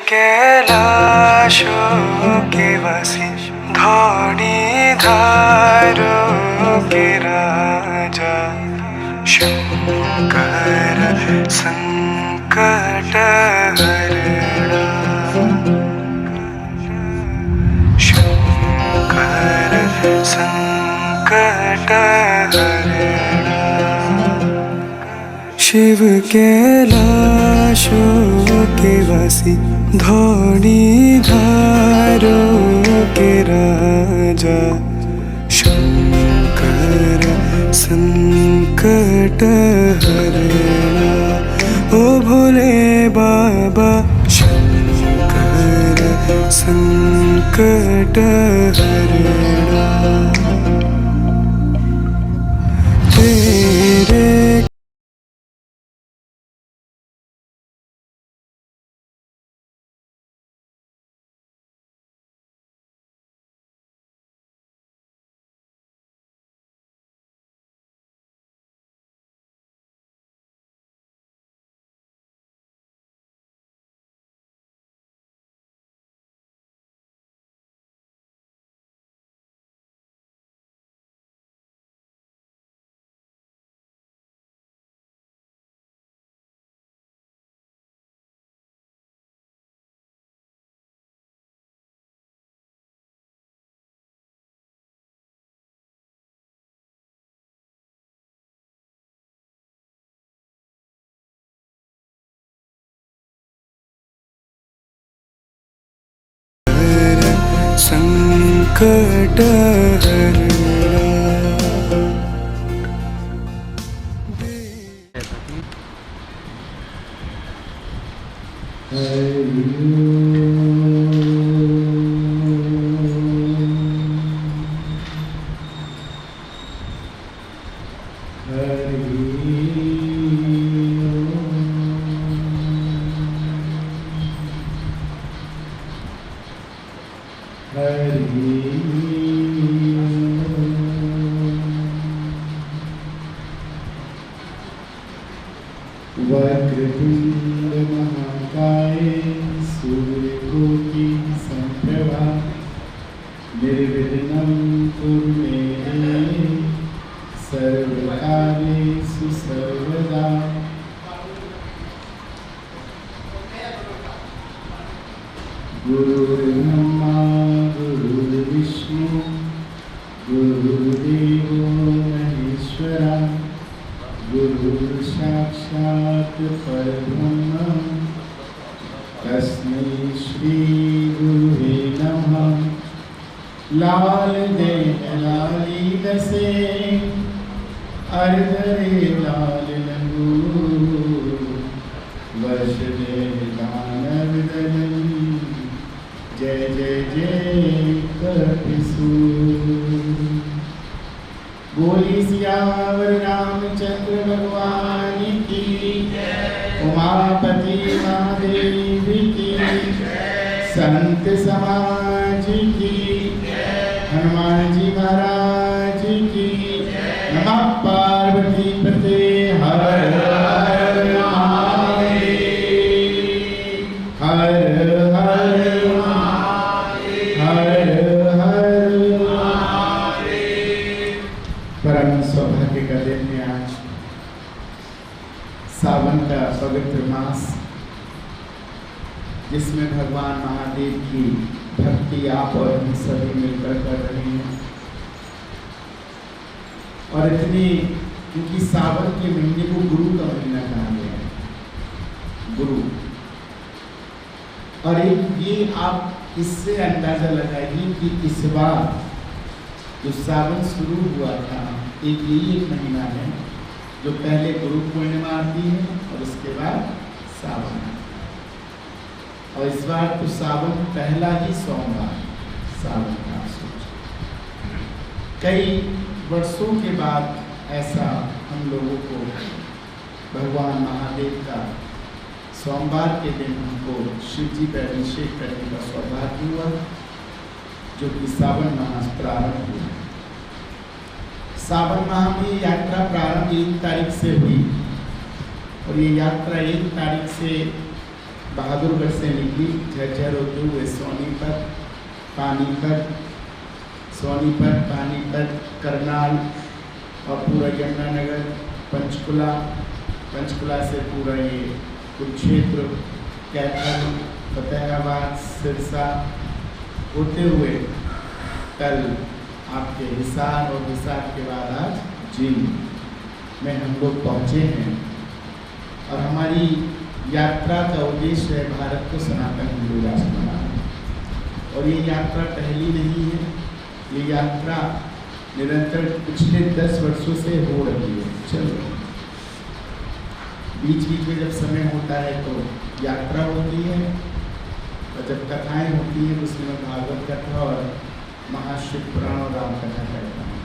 कैलाशों के वासी धौनी धारों के राजा शंकर संकट हरणा शंकर संकट हरणा शिव कैलाशों के वासी धौनी धारों के राजा शंकर संकट हरणा ओ भोले बाबा शंकर संकट हरणा तेरे संकट हरणा वक्रतुंड महाकाय सूर्यकोटि संप्रभा निर्विघ्नं कुरु मे देव सर्वकार्येषु सर्वदा। गुरुर्ब्रह्मा गुरुर्विष्णु गुरुर्देवो महेश्वरा गुरुः साक्षात् परब्रह्म तस्मै श्री गुरुवे नमः। लाल देह लाली दसे अर्धरे लाल लंगूर वसुदेव दानव दलन जय जय जय कपिसूर। बोली सियावर रामचंद्र भगवान की उमापति महादेव की संत समाज की हनुमान जी महाराज की नमः पार्वती पते हर हर महादेव हर हर हर हर परम सौभाग्य का दिन है आज सावन का पवित्र मास जिसमें भगवान महादेव की भक्ति आप और हम सभी मिलकर कर रहे हैं। और इतनी क्योंकि सावन के महीने को गुरु का महीना कहा गया है, गुरु। और एक ये आप इससे अंदाजा लगाइए कि इस बार जो सावन शुरू हुआ था एक महीना है जो पहले गुरु पूर्णिमा आती है और उसके बाद सावन। और इस बार तो सावन पहला ही सोमवार सावन का सोच। कई वर्षों के बाद ऐसा हम लोगों को भगवान महादेव का सोमवार के दिन हमको शिव जी पर अभिषेक करने का सौभाग्य हुआ जो कि सावन माह प्रारंभ हुआ। सावन माह में यात्रा प्रारंभ 1 तारीख से हुई और ये यात्रा 1 तारीख से बहादुरगढ़ से निकली झरझर होते हुए सोनीपत, पानीपत, करनाल और पूरा यमुनानगर, पंचकुला से पूरा ये कुरुक्षेत्र, कैथल, फतेहाबाद, सिरसा होते हुए कल आपके हिसार और हिसार के बाद आज जींद में हम लोग पहुँचे हैं। और हमारी यात्रा का उद्देश्य है भारत को सनातन हिंदू राष्ट्र बनाना। और ये यात्रा पहली नहीं है, ये यात्रा निरंतर पिछले 10 वर्षों से हो रही है। चलो बीच बीच में जब समय होता है तो यात्रा होती है, और जब कथाएं होती हैं उसमें मैं भागवत कथा और महाशिव पुराण और राम कथा करता हूँ।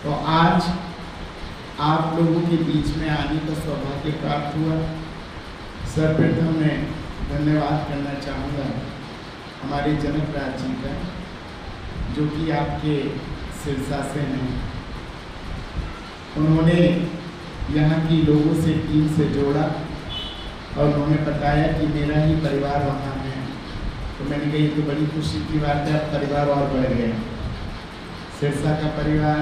तो आज आप लोगों के बीच में आने का सौभाग्य प्राप्त हुआ। सर्वप्रथम मैं धन्यवाद करना चाहूँगा हमारे जनक राज जी का, जो कि आपके सिरसा से हैं। उन्होंने यहाँ की लोगों से टीम से जोड़ा और उन्होंने बताया कि मेरा ही परिवार वहाँ है। तो मैंने कही तो बड़ी खुशी की बात है, अब परिवार और बढ़ गया, सिरसा का परिवार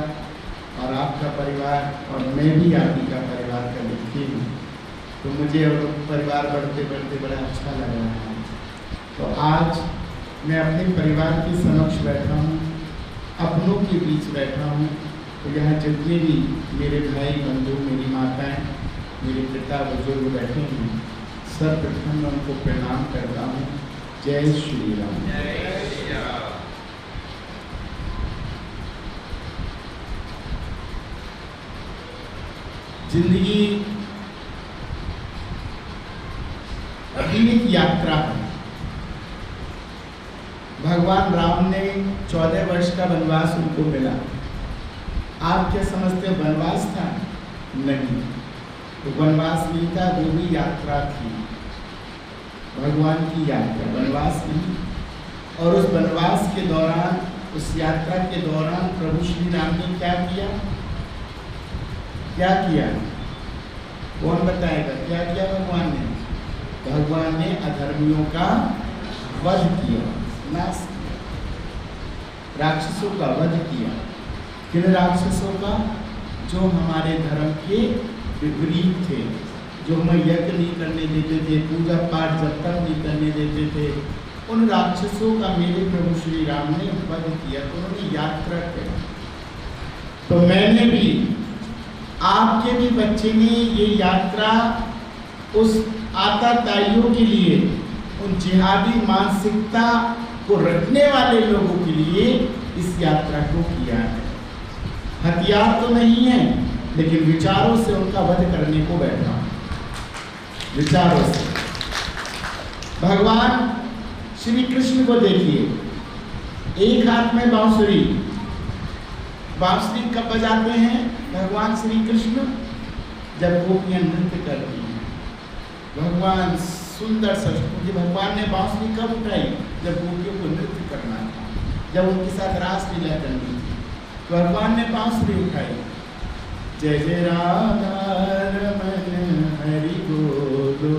और आपका परिवार और मैं भी आप ही का परिवार का व्यक्ति हूँ। तो मुझे और परिवार बढ़ते बढ़ते बड़ा अच्छा लग रहा है। तो आज मैं अपने परिवार के समक्ष बैठा हूँ, अपनों के बीच बैठा हूँ। तो यहाँ जितने भी मेरे भाई बंधु, मेरी माताएं, मेरे पिता बुजुर्ग बैठे हैं, सर्वप्रथम मैं उनको प्रणाम करता हूँ। जय श्री राम। जय श्री राम। जिंदगी अभी एक यात्रा है। भगवान राम ने 14 वर्ष का वनवास उनको मिला। आप क्या समझते हो वनवास था? नहीं, तो वनवास नहीं था, वो भी यात्रा थी, भगवान की यात्रा, वनवास नहीं। और उस वनवास के दौरान, उस यात्रा के दौरान प्रभु श्री राम ने क्या किया? क्या किया? कौन बताएगा क्या किया भगवान ने? भगवान ने अधर्मियों का वध किया, नाश किया, राक्षसों का वध किया। किन राक्षसों का? जो हमारे धर्म के विपरीत थे, जो हमें यज्ञ नहीं करने देते थे, पूजा पाठ जब तक नहीं करने देते थे, उन राक्षसों का मेरे प्रभु श्री राम ने वध किया। तो उन्होंने यात्रा की। तो मैंने भी, आपके भी बच्चे ने ये यात्रा उस आताताइयों के लिए, उन जिहादी मानसिकता को रखने वाले लोगों के लिए इस यात्रा को किया है। हथियार तो नहीं है, लेकिन विचारों से उनका वध करने को बैठा, विचारों से। भगवान श्री कृष्ण को देखिए, एक हाथ में बांसुरी कब बजाते हैं भगवान श्री कृष्ण? जब गोपियां नृत्य करती हैं। भगवान सुंदर क्योंकि भगवान ने बांसुरी कब उठाई? जब गोपियों को नृत्य करना था, जब उनके साथ रासलीला करनी थी, तो भगवान ने बांसुरी उठाई। जय जय राधा रमन हरि बोलो,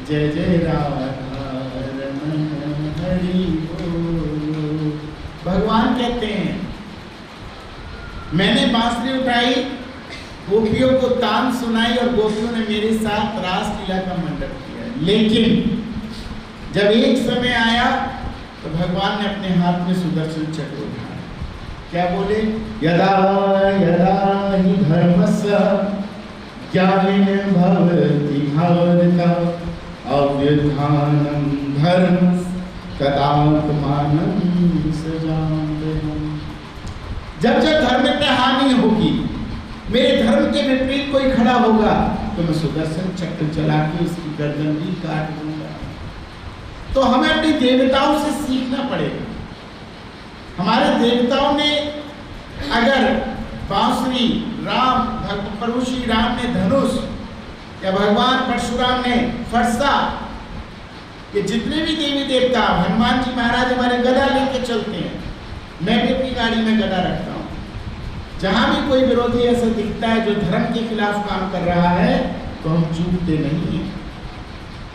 जय जय राधा रमन हरि बोलो। भगवान कहते हैं मैंने बांसुरी उठाई, गोपियों को तान सुनाई और गोपियों ने मेरे साथ रासलीला का मंडप किया। लेकिन जब एक समय आया तो भगवान ने अपने हाथ में सुदर्शन चक्र उठाया। क्या बोले? यदा यदा हि धर्मस्य ग्लानिर् भवति भारत अभ्युत्थानं धर्मस्य तदात्मानं सृजाम्यहम्। जब जब धर्म पे हानि होगी, मेरे धर्म के विपरीत कोई खड़ा होगा, तो मैं सुदर्शन चक्र चला के उसकी गर्दन भी काट दूंगा। तो हमें अपने देवताओं से सीखना पड़ेगा। हमारे देवताओं ने अगर बांसुरी, राम प्रभु श्री राम ने धनुष, या भगवान परशुराम ने फरसा, ये जितने भी देवी देवता, हनुमान जी महाराज हमारे गदा लेके चलते हैं। मैं भी अपनी गाड़ी में गदा रखता हूँ। जहाँ भी कोई विरोधी ऐसा दिखता है जो धर्म के खिलाफ काम कर रहा है, तो हम चूकते नहीं हैं।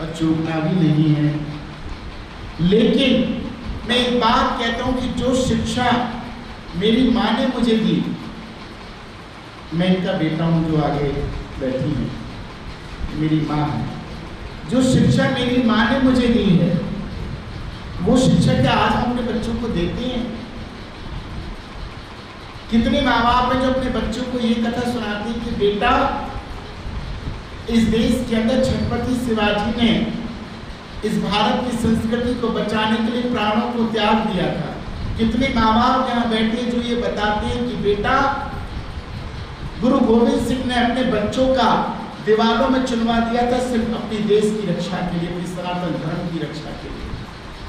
और चूकना भी नहीं है। लेकिन मैं एक बात कहता हूं कि जो शिक्षा मेरी माँ ने मुझे दी, मैं इनका बेटा हूं जो आगे बैठी है, मेरी माँ है, जो शिक्षा मेरी माँ ने मुझे दी है, वो शिक्षा क्या आज हम अपने बच्चों को देते हैं? कितने माँ बाप हैं जो अपने बच्चों को ये कथा सुनाते हैं कि बेटा, इस देश के अंदर छत्रपति शिवाजी ने इस भारत की संस्कृति को बचाने के लिए प्राणों को त्याग दिया था। कितने माँ बाप यहाँ बैठे जो ये बताते हैं कि बेटा, गुरु गोविंद सिंह ने अपने बच्चों का दीवारों में चुनवा दिया था सिर्फ अपने देश की रक्षा के लिए, अपनी सनातन धर्म की रक्षा के लिए।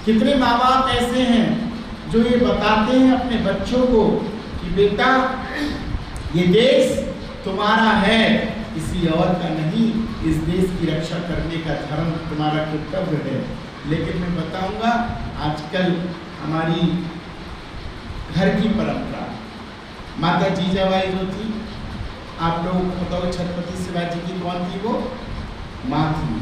कितने माँ बाप ऐसे हैं जो ये बताते हैं अपने बच्चों को कि बेटा, ये देश तुम्हारा है, किसी और का नहीं, इस देश की रक्षा करने का धर्म तुम्हारा कर्तव्य है। लेकिन मैं बताऊंगा, आजकल हमारी घर की परंपरा, माता जीजाबाई जो थी, आप लोगों को बताओ छत्रपति शिवाजी की कौन थी? वो माँ थी।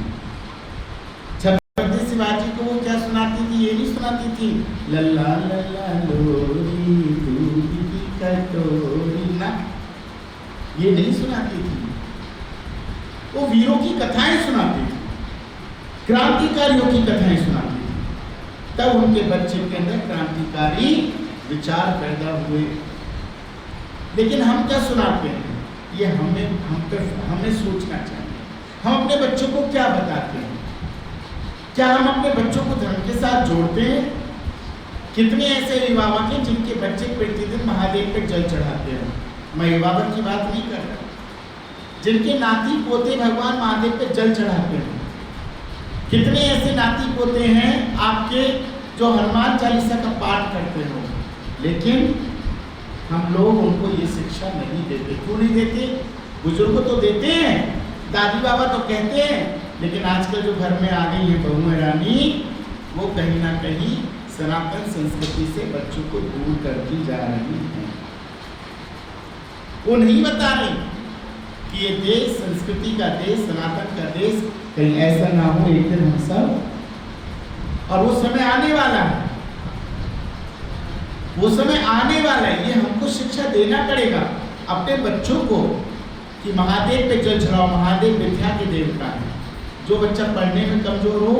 छत्रपति शिवाजी को वो क्या सुनाती थी? ये नहीं सुनाती थी लल्ला लल्ला लोरी दूध की कटोरी, ना, ये नहीं सुनाती थी। वो वीरों की कथाएं सुनाती थी, क्रांतिकारियों की कथाएं सुनाती थी। तब उनके बच्चे के अंदर क्रांतिकारी विचार पैदा हुए। लेकिन हम क्या सुनाते हैं? ये हमें सोचना चाहिए। हम अपने बच्चों को क्या बताते हैं? क्या हम अपने बच्चों को धर्म के साथ जोड़ते हैं? कितने ऐसे अभिभावक हैं जिनके बच्चे प्रतिदिन महादेव पे जल चढ़ाते हैं? मैं अभिभावक की बात नहीं कर रहा, जिनके नाती पोते भगवान महादेव पे जल चढ़ाते हैं। कितने ऐसे नाती पोते हैं आपके जो हनुमान चालीसा का पाठ करते हो, लेकिन हम लोग उनको ये शिक्षा नहीं देते। क्यों नहीं देते? बुजुर्ग तो देते हैं, दादी बाबा तो कहते हैं, लेकिन आजकल जो घर में आ गई है बहुएं रानी, वो कहीं ना कहीं सनातन संस्कृति से बच्चों को दूर करती जा रही हैं। वो नहीं बता रही कि ये देश संस्कृति का देश, सनातन का देश, कहीं ऐसा ना हो एक दिन हम सब, और वो समय आने वाला है, वो समय आने वाला है। ये हमको शिक्षा देना पड़ेगा अपने बच्चों को कि महादेव पे जल चढ़ाओ। महादेव विद्या के देवता है। जो बच्चा पढ़ने में कमजोर हो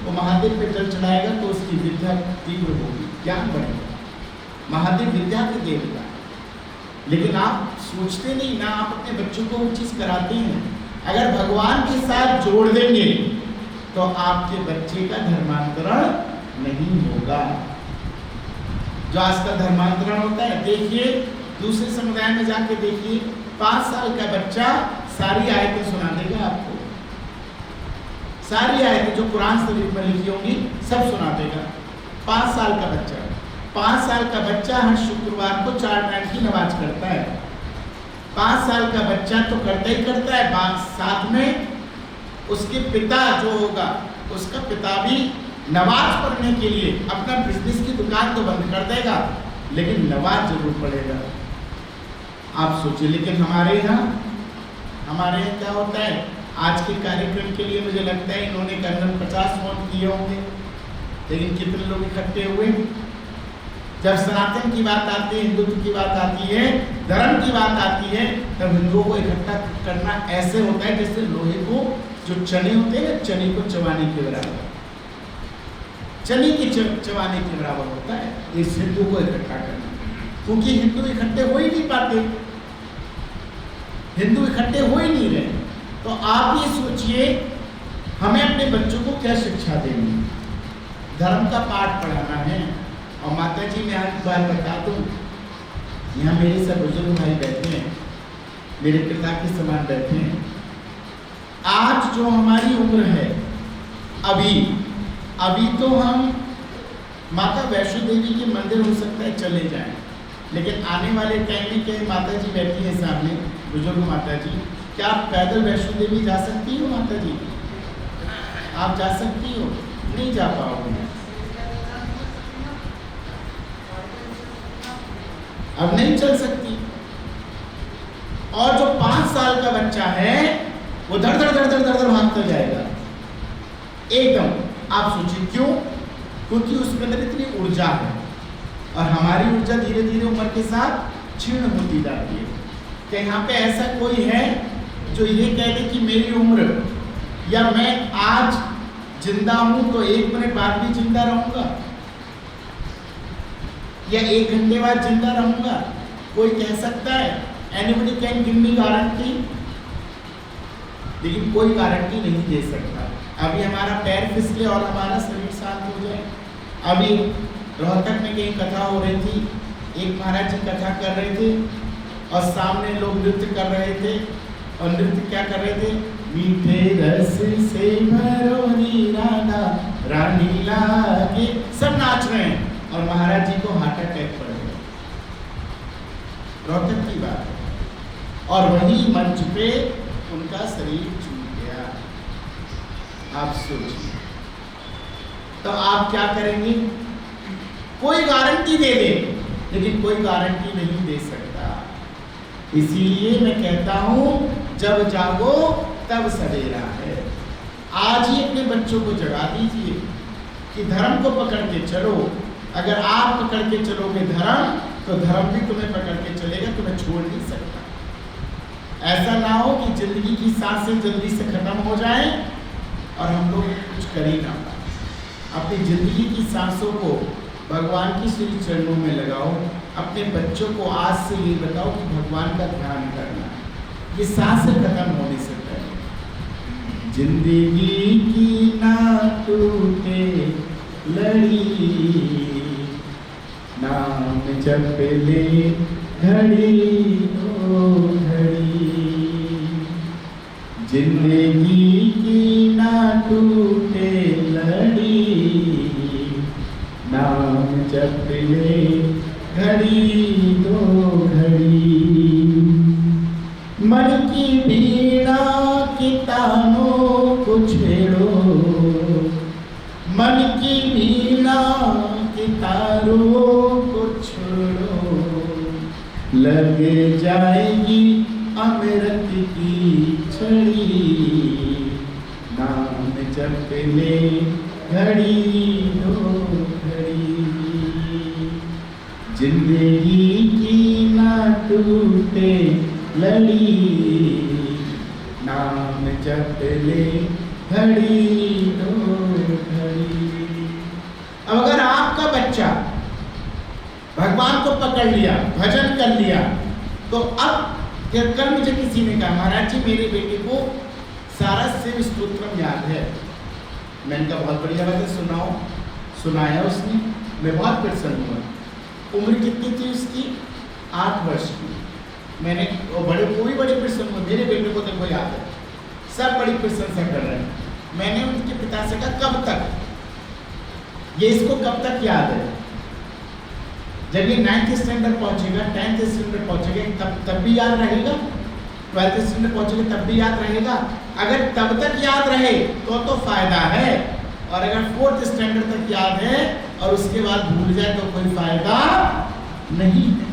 वो महादेव पे जल चढ़ाएगा तो उसकी विद्या तीव्र होगी, ज्ञान बढ़ेगा। महादेव विद्या के देवता है। लेकिन आप सोचते नहीं ना, आप अपने बच्चों को वो चीज़ कराते हैं। अगर भगवान के साथ जोड़ देंगे तो आपके बच्चे का धर्मांतरण नहीं होगा। जो आजकल धर्मांतरण होता है, देखिए दूसरे समुदाय में जाके देखिए, 5 साल का बच्चा सारी आयतें सुना देगा आपको। सारी आयतें जो कुरान शरीफ में लिखी होंगी सब सुना देगा। 5 साल का बच्चा, 5 साल का बच्चा हर शुक्रवार को 4 टाइम की नमाज करता है। 5 साल का बच्चा तो करता ही करता है, साथ में उसके पिता जो होगा, उसका पिता भी नमाज पढ़ने के लिए अपना बिजनेस की दुकान तो बंद कर देगा, लेकिन नमाज जरूर पढ़ेगा। आप सोचिए। लेकिन हमारे यहाँ क्या होता है? आज के कार्यक्रम के लिए मुझे लगता है इन्होंने करीबन 50 फोन किए होंगे, लेकिन कितने लोग इकट्ठे हुए? जब सनातन की बात आती है, हिंदुत्व की बात आती है, धर्म की बात आती है, तब हिंदुओं को इकट्ठा करना ऐसे होता है जैसे लोहे को, जो चने होते हैं ना, चने को चबाने के बराबर, चने के चबाने के बराबर होता है इस हिंदू को इकट्ठा करना। क्योंकि हिंदू इकट्ठे हो ही नहीं पाते, हिंदू इकट्ठे हो ही नहीं रहे। तो आप ये सोचिए हमें अपने बच्चों को क्या शिक्षा देनी है? धर्म का पाठ पढ़ाना है। और माता जी, मैं आज बात बता दूं, यहाँ मेरे सब बुजुर्ग भाई बैठे हैं, मेरे पिता के समान बैठे हैं। आज जो हमारी उम्र है, अभी तो हम माता वैष्णो देवी के मंदिर हो सकता है चले जाएं, लेकिन आने वाले टाइम में क्या माता जी बैठी है सामने, बुजुर्ग माता जी, क्या आप पैदल वैष्णो देवी जा सकती हो? माता जी, आप जा सकती हो? नहीं जा पाओगे, अब नहीं चल सकती। और जो 5 साल का बच्चा है वो धड़ धड़ धड़ धड़ धड़ धड़ भागता जाएगा। एकदम। आप सोचिए क्यों? क्योंकि उसके अंदर इतनी ऊर्जा है और हमारी ऊर्जा धीरे धीरे उम्र के साथ क्षीण होती जाती है। क्या यहाँ पे ऐसा कोई है जो ये कह दे कि मेरी उम्र या मैं आज जिंदा हूं तो 1 मिनट बाद भी जिंदा रहूंगा या 1 घंटे बाद जिंदा रहूंगा? कोई कह सकता है? Anybody can give me guarantee? लेकिन कोई गारंटी नहीं दे सकता। अभी हमारा पैर फिसले और हमारा शरीर शांत हो जाए। अभी रोहतक में कहीं कथा हो रही थी, एक महाराज जी कथा कर रहे थे और सामने लोग नृत्य कर रहे थे। और नृत्य क्या कर रहे थे? मीठे रस से भरो राधा रानी लागे, सब नाच रहे हैं और महाराज जी को हार्ट अटैक पड़ गया। रोहतक की बात है। और वही मंच पे उनका शरीर छूट गया। आप सोचिए, तो आप क्या करेंगे? कोई गारंटी दे दे, लेकिन कोई गारंटी नहीं दे सकता। इसीलिए मैं कहता हूं, जब जागो तब सवेरा है। आज ही अपने बच्चों को जगा दीजिए कि धर्म को पकड़ के चलो। अगर आप पकड़ के चलोगे धर्म, तो धर्म भी तुम्हें पकड़ के चलेगा, तुम्हें छोड़ नहीं सकता। ऐसा ना हो कि जिंदगी की सांसें जल्दी से खत्म हो जाएं और हम लोग कुछ कर ही ना पाए। अपनी जिंदगी की सांसों को भगवान की श्री चरणों में लगाओ। अपने बच्चों को आज से ये बताओ कि भगवान का ध्यान करना है, ये सांसें खत्म होने से पहले। जिंदगी की ना टूटे लड़ी, नाम जप ले घड़ी ओ घड़ी। जिंदगी की ना टूटे लड़ी, नाम जप ले घड़ी दो घड़ी। मन की वीणा के तानों को छेड़ो, मन की वीणा के तारों को छोड़ो। लग जाएगी अमृत की छड़ी, नाम जप ले घड़ी दो घड़ी। जिंदगी की ना टूटे लड़ी, नाम जप ले घड़ी दो घड़ी। अब अगर आपका बच्चा भगवान को पकड़ लिया, भजन कर लिया, तो अब कल मुझे किसी ने कहा, महाराज जी मेरे बेटे को सारा शिव स्तोत्रम याद है। मैंने कहा बहुत बढ़िया बात है, सुनाओ। सुनाया उसने, मैं बहुत प्रसन्न हुआ। उम्र कितनी थी उसकी? 8 वर्ष की। मैंने वो भी बड़े प्रसन्न हुए, मेरे बेटे को देखो याद है, सब बड़ी प्रशंसा कर रहे हैं। मैंने उनके पिता से कहा कब तक ये, इसको कब तक याद है? जब ये 9th स्टैंडर्ड पहुंचेगा, 10th स्टैंडर्ड पहुंचेगा, तब भी याद रहेगा? 12th स्टैंडर्ड पहुंचेगा तब भी याद रहेगा? अगर तब तक याद रहे तो फायदा है, और अगर 4th स्टैंडर्ड तक याद है और उसके बाद भूल जाए तो कोई फायदा नहीं है।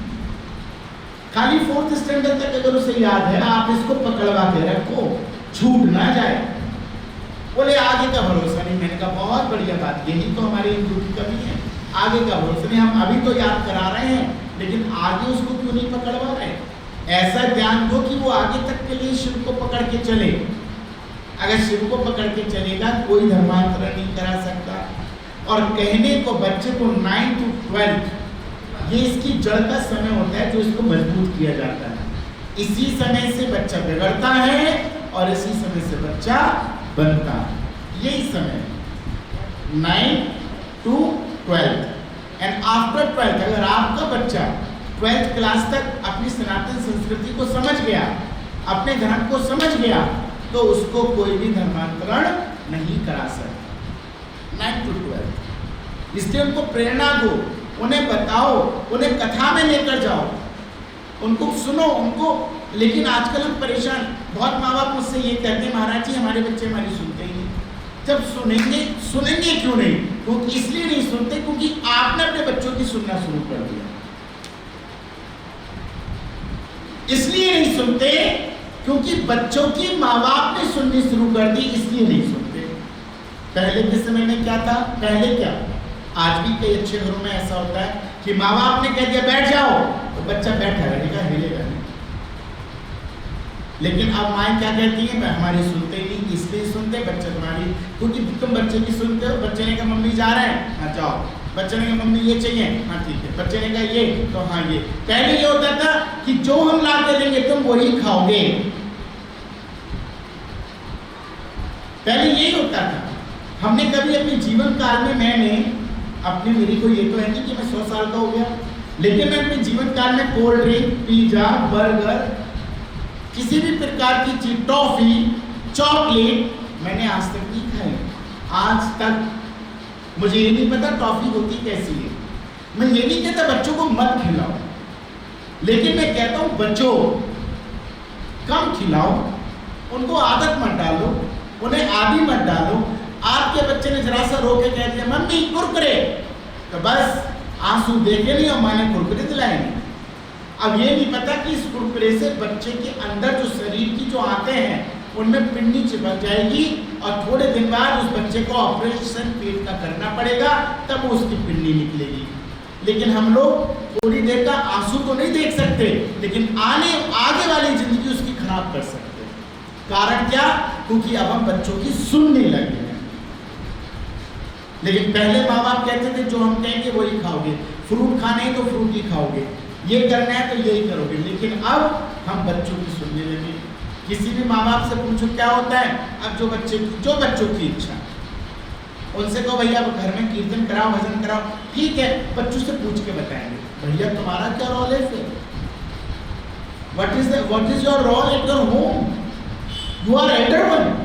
खाली 4th स्टैंडर्ड तक अगर उसे याद है, आप इसको पकड़वा के रखो, छूट ना जाए। बोले आगे का भरोसा नहीं। मैंने कहा बहुत बढ़िया बात, यही तो हमारी हिंदू की कमी है, आगे का भरोसा नहीं। हम अभी तो याद करा रहे हैं, लेकिन आगे उसको क्यों नहीं पकड़वा रहे? ऐसा ज्ञान दो कि वो आगे तक के लिए शिव को पकड़ के चले। अगर शिव को पकड़ के चलेगा, कोई धर्मांतरण नहीं करा सकता। और कहने को बच्चे को 9 to 12 ये इसकी जड़ का समय होता है, जो इसको मजबूत किया जाता है। इसी समय से बच्चा बिगड़ता है और इसी समय से बच्चा बनता है। यही समय 9 to 12 एंड आफ्टर 12, अगर आपका बच्चा 12th क्लास तक अपनी सनातन संस्कृति को समझ गया, अपने धर्म को समझ गया, तो उसको कोई भी धर्मांतरण नहीं करा सकता। 9 to 12 इसलिए उनको प्रेरणा दो, उन्हें बताओ, उन्हें कथा में लेकर जाओ, उनको सुनो उनको। लेकिन आजकल हम परेशान, बहुत माँ बाप मुझसे ये कहते हैं, महाराज जी हमारे बच्चे हमारी सुनते ही नहीं। जब सुनेंगे क्यों नहीं? क्योंकि इसलिए नहीं सुनते क्योंकि आपने अपने बच्चों की सुनना शुरू कर दिया। इसलिए नहीं सुनते क्योंकि बच्चों की माँ बाप ने सुननी शुरू कर दी, इसलिए नहीं सुनते। पहले के समय में क्या था, पहले क्या, आज भी कई अच्छे घरों में ऐसा होता है कि माँ बाप ने कह दिया बैठ जाओ तो बच्चा बैठा रहेगा, हिलेगा नहीं। लेकिन अब माएँ क्या कहती हैं, हमारी सुनते ही नहीं, इसलिए सुनते बच्चे तुम्हारी, क्योंकि तुम बच्चे की सुनते हो। बच्चे ने कहा मम्मी जा रहे हैं, हाँ जाओ। बच्चे ने कहा मम्मी ये चाहिए, हाँ ठीक है। बच्चे ने कहा ये, तो हाँ ये। पहले ये होता था कि जो हम ला के देंगे तुम वही खाओगे, पहले यही होता था। हमने कभी अपने जीवन काल में, मेरी कोई ये तो है नहीं कि मैं 100 साल का हो गया, लेकिन मैं अपने जीवन काल में कोल्ड ड्रिंक, पिज्जा, बर्गर, किसी भी प्रकार की चीज, टॉफी, चॉकलेट मैंने आज तक नहीं खाई। आज तक मुझे ये नहीं पता टॉफी होती कैसी है। मैं ये नहीं कहता बच्चों को मत खिलाओ, लेकिन मैं कहता हूँ बच्चों कम खिलाओ, उनको आदत मत डालो, उन्हें आदी मत डालो। आपके बच्चे ने जरा सा रो के कह दिया मम्मी कुरकुरे, तो बस आंसू देखे नहीं और माँ ने कुरकुरे दिलाए नहीं। अब ये नहीं पता कि इस कुरकुरे से बच्चे के अंदर जो शरीर की जो आते हैं उनमें पिंडी चिपक जाएगी और थोड़े दिन बाद उस बच्चे को ऑपरेशन पेट का करना पड़ेगा, तब उसकी पिंडी निकलेगी। लेकिन हम लोग थोड़ी देर का आंसू तो नहीं देख सकते, लेकिन आगे वाली जिंदगी उसकी खराब कर सकते हैं। कारण क्या, क्योंकि अब हम बच्चों की सुनने लगे हैं। लेकिन पहले माँ बाप कहते थे जो हम कहेंगे वही खाओगे, फ्रूट खाने हैं तो फ्रूट ही खाओगे, ये करना है तो यही करोगे। लेकिन अब हम बच्चों की सुनने लगे। किसी भी माँ बाप से पूछो क्या होता है, अब जो बच्चों की इच्छा, उनसे कहो भैया घर में कीर्तन कराओ, भजन कराओ, ठीक है, बच्चों से पूछ के बताएंगे भैया तुम्हारा क्या रोल है, फिर what is your role at your home, you are elder one,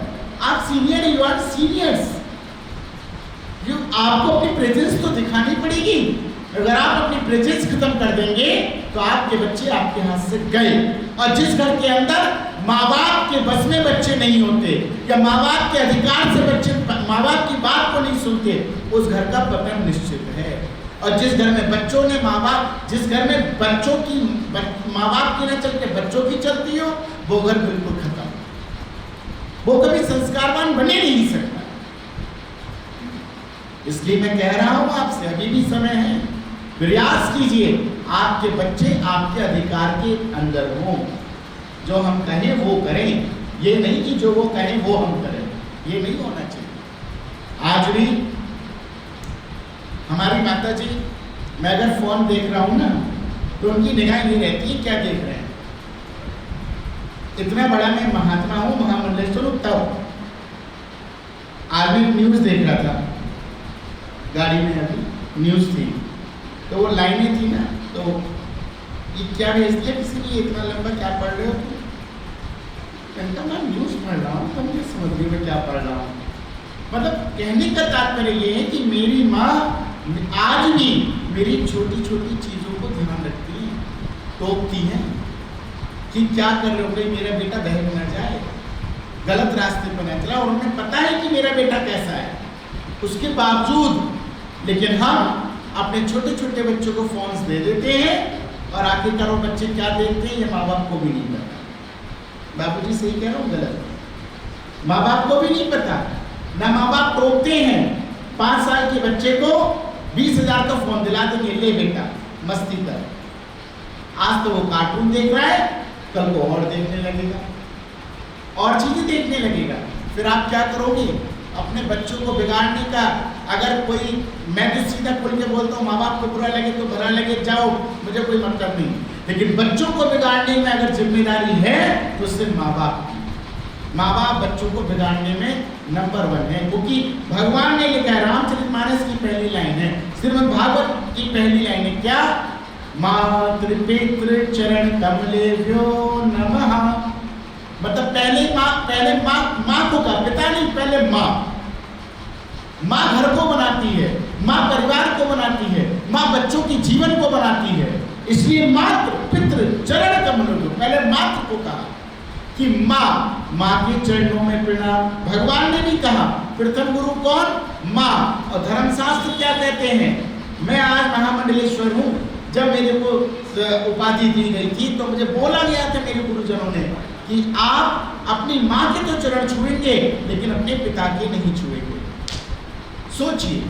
आप सीनियर, यू आर सीनियर्स, आपको अपनी प्रेजेंस तो दिखानी पड़ेगी। अगर आप अपनी प्रेजेंस खत्म कर देंगे तो आपके बच्चे आपके हाथ से गए। और जिस घर के अंदर माँ बाप के बस में बच्चे नहीं होते, या माँ बाप के अधिकार से बच्चे माँ बाप की बात को नहीं सुनते, उस घर का पतन निश्चित है। और जिस घर में बच्चों ने जिस घर में बच्चों की माँ बाप की न चलते बच्चों की चलती हो, वो घर बिल्कुल खत्म, वो कभी संस्कारवान बने नहीं सकता। इसलिए मैं कह रहा हूं आपसे, अभी भी समय है, प्रयास कीजिए आपके बच्चे आपके अधिकार के अंदर हों, जो हम कहें वो करें, ये नहीं कि जो वो कहें वो हम करें, ये नहीं होना चाहिए। आज भी हमारी माता जी, मैं अगर फोन देख रहा हूं ना तो उनकी निगाह ये रहती है क्या देख रहे हैं। इतना बड़ा मैं महात्मा हूं, महामंडलेश्वर हूं, तब आज भी न्यूज देख रहा था, गाड़ी में अभी न्यूज़ थी, तो वो लाइनें थी ना, तो ये क्या भेज दिया किसी ने, इतना लंबा क्या पढ़ रहे हो तुम, मैं न्यूज़ पढ़ रहा हूँ, तुम ये समझ रही हो क्या पढ़ रहा हूँ। मतलब कहने का तात्पर्य ये है कि मेरी माँ आज भी मेरी छोटी छोटी चीज़ों को ध्यान रखती है, टोकती है कि क्या कर रहे हो, भाई मेरा बेटा बहक न जाए, गलत रास्ते पर न चला। और उन्हें पता है कि मेरा बेटा कैसा है, उसके बावजूद लेकिन हम अपने छोटे छोटे बच्चों को फोन्स दे देते हैं, और आखिरकार वो बच्चे क्या देखते हैं ये माँ बाप को भी नहीं पता। बाबूजी सही कह रहा हूँ गलत, माँ बाप को भी नहीं पता। ना माँ बाप टोकते हैं 5 साल के बच्चे को 20,000 का फोन दिला देंगे, ले बेटा मस्ती कर। आज तो वो कार्टून देख रहा है, कल को और देखने लगेगा, और चीजें देखने लगेगा। फिर आप क्या करोगे, अपने बच्चों को बिगाड़ने का, अगर कोई, मैं तो सीधा खुल के बोलता हूँ, माँ बाप को बुरा लगे तो बुरा लगे, जाओ, मुझे कोई मतलब नहीं, लेकिन बच्चों को बिगाड़ने में अगर जिम्मेदारी है तो सिर्फ माँ बाप की। माँ बाप बच्चों को बिगाड़ने में नंबर 1 है, क्योंकि भगवान ने लिखा है, रामचरितमानस की पहली लाइन है, श्रीमद् भागवत की पहली लाइन है क्या, मातृ पितृ चरण कमलेभ्यो नमः। मतलब पहले माँ को का, पिता नहीं, पहले माँ घर को बनाती है, माँ परिवार को बनाती है, माँ बच्चों के जीवन को बनाती है। इसलिए मातृ पितृ चरण कमलों, पहले मातृ को कहा कि माँ के चरणों में प्रणाम। भगवान ने भी कहा प्रथम गुरु कौन, माँ। और धर्मशास्त्र क्या कहते हैं, मैं आज महामंडलेश्वर हूँ, जब मेरे को उपाधि दी गई थी तो मुझे बोला गया था मेरे गुरुजनों ने कि आप अपनी माँ के तो चरण छुएंगे लेकिन अपने पिता के नहीं छुएंगे। सोचिए,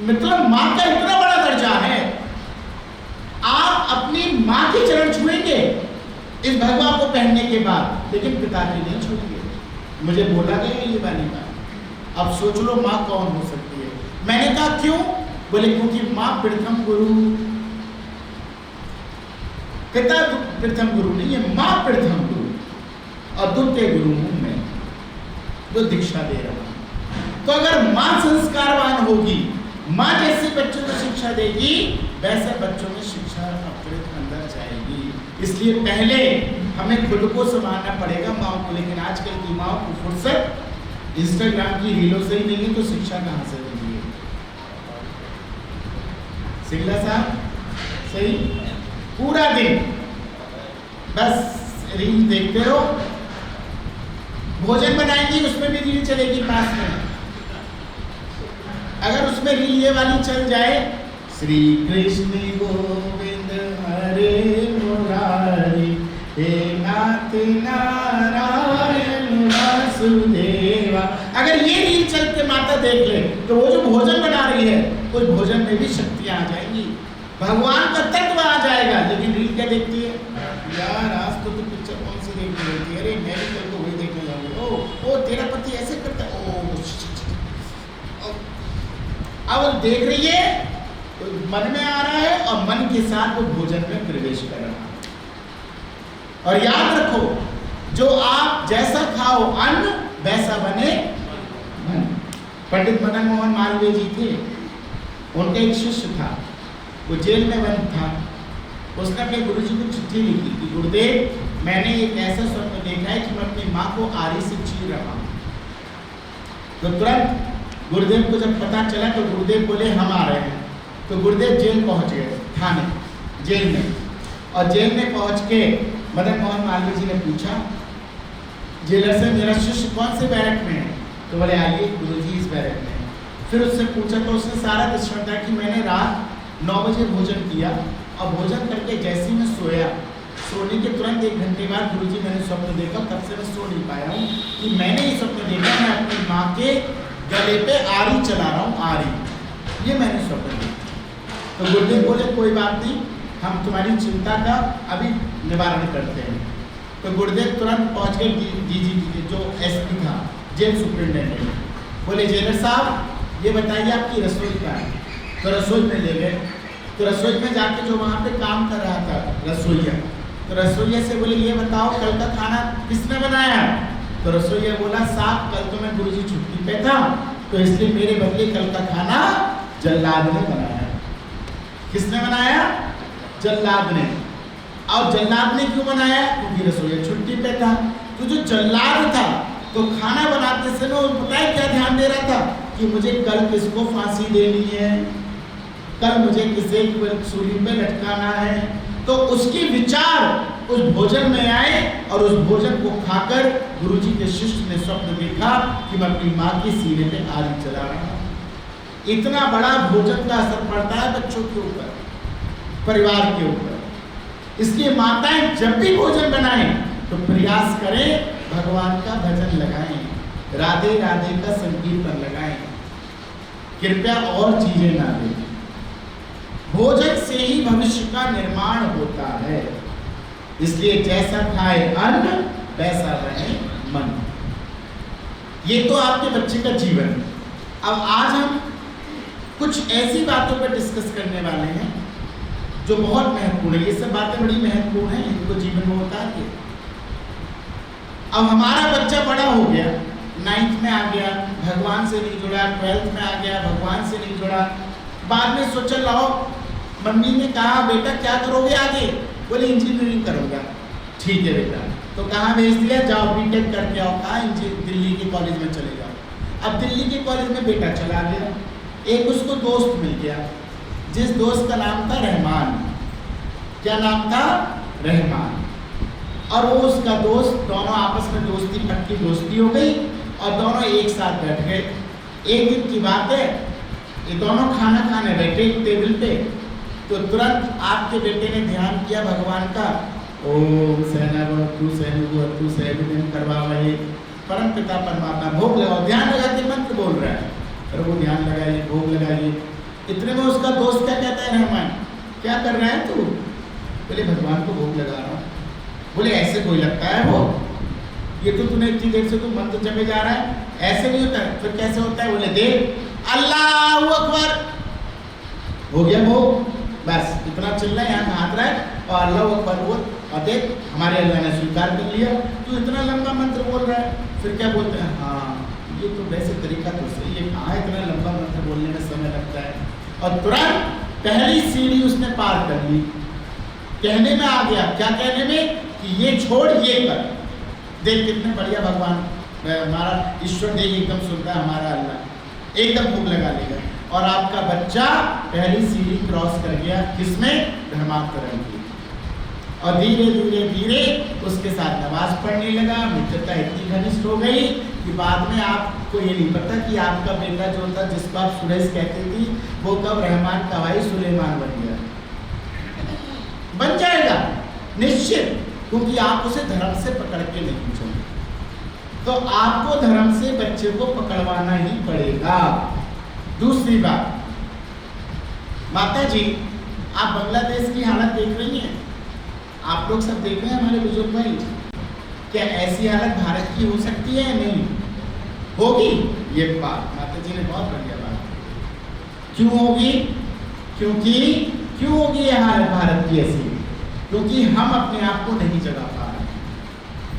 मतलब माँ का इतना बड़ा दर्जा है, आप अपनी माँ के चरण छुएंगे इस भगवा को पहनने के बाद, लेकिन पिता के नहीं छुएंगे। मुझे बोला गया ये वाली बात। अब सोच लो माँ कौन हो सकती है। मैंने कहा क्यों? बोले क्योंकि माँ प्रथम गुरु, पिता प्रथम गुरु नहीं है, माँ प्रथम गुरु और द्वितीय गुरु हूं मैं जो दीक्षा दे रहा हूं। तो अगर माँ संस्कारवान होगी, माँ जैसे बच्चों को शिक्षा देगी, वैसे बच्चों में शिक्षा अपने अंदर जाएगी। इसलिए पहले हमें खुद को संभालना पड़ेगा माँ को। लेकिन आजकल की माँ को फुर्सत इंस्टाग्राम की रीलों से ही नहीं है, तो शिक्षा कहाँ से देंगे? सिंगला साहब सही, पूरा दिन बस रील देखते रहो। भोजन बनाएंगी उसमें भी रील चलेगी पास में। अगर उसमें रील ये वाली चल जाए, श्री कृष्ण गोविंद हरे मुरारी, हे नाथ नारायण वासुदेवा, अगर ये रील चल के माता देख ले तो वो जो भोजन बना रही है उस भोजन में भी शक्तियां आ जाएंगी, भगवान का तत्व आ जाएगा। लेकिन रील क्या देखती है? यार आज तो पिक्चर कौन सी देखने होती है, अरे मैं भी कल को वही देखने जाऊंगी, ओ तेरा पति ऐसे करता है, अब देख रही है तो मन में आ रहा है और मन के साथ वो भोजन में प्रवेश कर रहा है। और याद रखो, जो आप जैसा खाओ अन्न वैसा बने मन। पंडित मदन मोहन मालवीय जी थे, उनका एक शिष्य था, वो जेल में बंद था। उसने अपने गुरुजी को चिट्ठी लिखी कि गुरुदेव मैंने एक ऐसा स्वप्न देखा है कि मैं अपनी माँ को आरी से चीर रहा हूँ। तो तुरंत गुरुदेव को जब पता चला तो गुरुदेव बोले हम आ रहे हैं। तो गुरुदेव जेल पहुंच गए, थाने जेल में, और जेल में पहुंच के मदन मोहन मालवीय जी ने पूछा जेलर से, मेरा शिष्य कौन से बैरक में है? तो बोले आइए गुरुजी इस बैरक में है। फिर उससे पूछा तो उसने सारा दृष्टांत दिया कि मैंने रात 9 बजे भोजन किया और भोजन करके जैसे ही मैं सोया, सोने के तुरंत 1 घंटे बाद गुरुजी मैंने स्वप्न देखा, तब से मैं सो नहीं पाया हूँ कि मैंने ये स्वप्न देखा मैं अपनी माँ के गले पे आरी चला रहा हूँ, आरी, ये मैंने स्वप्न देखा। तो गुरुदेव बोले कोई बात नहीं, हम तुम्हारी चिंता का अभी निवारण करते हैं। तो गुरुदेव तुरंत पहुंच गए डीजीपी जो एसपी था, जेल सुप्रिंटेंडेंट, बोले जेलर साहब ये बताइए आपकी रसोई क्या है? तो रसोई में ले गए। तो रसोई में जाके जो वहाँ पे काम कर रहा था रसोइया, तो रसोइया से बोले ये बताओ कल का खाना किसने बनाया? तो रसोइया बोला साहब कल तो मैं गुरुजी छुट्टी पे था, तो इसलिए मेरे बदले कल का खाना जल्लाद ने बनाया। किसने बनाया? जल्लाद ने। और जल्लाद ने क्यों बनाया? क्योंकि रसोइया छुट्टी पे था। तो जो जल्लाद था तो खाना बनाते समय वो पता है क्या ध्यान दे रहा था कि मुझे कल किसको फांसी देनी है, कल मुझे किसे सूली पे लटकाना है। तो उसके विचार उस भोजन में आए और उस भोजन को खाकर गुरुजी के शिष्य ने स्वप्न देखा कि मैं अपनी माँ के सीने पे आरी चला रहा हूँ। इतना बड़ा भोजन का असर पड़ता है बच्चों के ऊपर, परिवार के ऊपर। इसलिए माताएं जब भी भोजन बनाएं तो प्रयास करें भगवान का भजन लगाएं, राधे राधे का संकीर्तन लगाएं, कृपया और चीजें ना दें। भोजन से ही भविष्य का निर्माण होता है। इसलिए जैसा खाए अन्न वैसा रहे मन। ये तो आपके बच्चे का जीवन। अब आज हम कुछ ऐसी बातों पर डिस्कस करने वाले हैं जो बहुत महत्वपूर्ण है। ये सब बातें बड़ी महत्वपूर्ण हैं, इनको जीवन में उतारिए। अब हमारा बच्चा बड़ा हो गया, 9th में आ गया, भगवान से नहीं जुड़ा, 12th में आ गया, भगवान से नहीं जुड़ा। बाद में सोचा लाओ, मम्मी ने कहा बेटा क्या करोगे आगे? बोले इंजीनियरिंग करूँगा। ठीक है बेटा, तो कहाँ भेज दिया? जाओ बीटेक करके आओ। कहाँ? दिल्ली के कॉलेज में चले जाओ। अब दिल्ली के कॉलेज में बेटा चला गया। एक उसको दोस्त मिल गया, जिस दोस्त का नाम था रहमान। क्या नाम था? रहमान। और वो उसका दोस्त, दोनों आपस में दोस्ती पक्की दोस्ती हो गई और दोनों एक साथ बैठ गए। एक दिन की बात है, ये दोनों खाना खाने बैठे टेबल पे, तो तुरंत आपके बेटे ने ध्यान किया भगवान का, ओम सहना तू सहनु करवा वही परम पिता परमात्मा, भोग लगाओ। ध्यान लगा के मंत्र बोल रहा है, प्रभु ध्यान लगाइए, भोग लगाइए। इतने में उसका दोस्त क्या कहता है, रहमान क्या कर रहा है तू? बोले भगवान को भोग लगा रहा हूँ। बोले ऐसे कोई लगता है वो? ये तो तूने इतनी देर से तू मंत्र जपे जा रहा है, ऐसे नहीं होता है। फिर कैसे होता है? बोले देख अल्लाहू अकबर, हो गया भोग। बस इतना चिल्ला, यहाँ हाथ रख और अल्लाह अकबर बोल, और देख हमारे अल्लाह ने स्वीकार कर लिया। तू इतना लंबा मंत्र बोल रहा है। फिर क्या बोलते हैं, हाँ ये तो वैसे तरीका तो सही है, कहाँ इतना लंबा मंत्र बोलने में समय लगता है। और तुरंत पहली सीढ़ी उसने पार कर ली, कहने में आ गया। क्या कहने में? कि ये छोड़ ये कर। देख कितने बढ़िया भगवान हमारा ईश्वर देख एकदम सुनता है, हमारा अल्लाह एकदम भोग लगा लेगा। और आपका बच्चा पहली सीढ़ी क्रॉस कर गया, किसमें? धर्मांतरण की। और धीरे धीरे धीरे उसके साथ नमाज पढ़ने लगा। मित्रता इतनी घनिष्ठ हो गई कि बाद में आपको ये नहीं पता कि आपका बेटा जो था, जिसको आप सुरेश कहते थी, वो कब रहमान का भाई सुलेमान बन गया। बन जाएगा निश्चित, क्योंकि आप उसे धर्म से पकड़ के नहीं चले। तो आपको धर्म से बच्चे को पकड़वाना ही पड़ेगा। दूसरी बात, माता जी आप बांग्लादेश की हालत देख रही हैं, आप लोग सब देख रहे हैं हमारे बुजुर्ग भाई, क्या ऐसी हालत भारत की हो सकती है? नहीं होगी। ये बात माता जी ने बहुत बढ़िया बात। क्यों होगी? क्यों होगी ये हालत भारत की ऐसी? क्योंकि हम अपने आप को नहीं जगा पा रहे,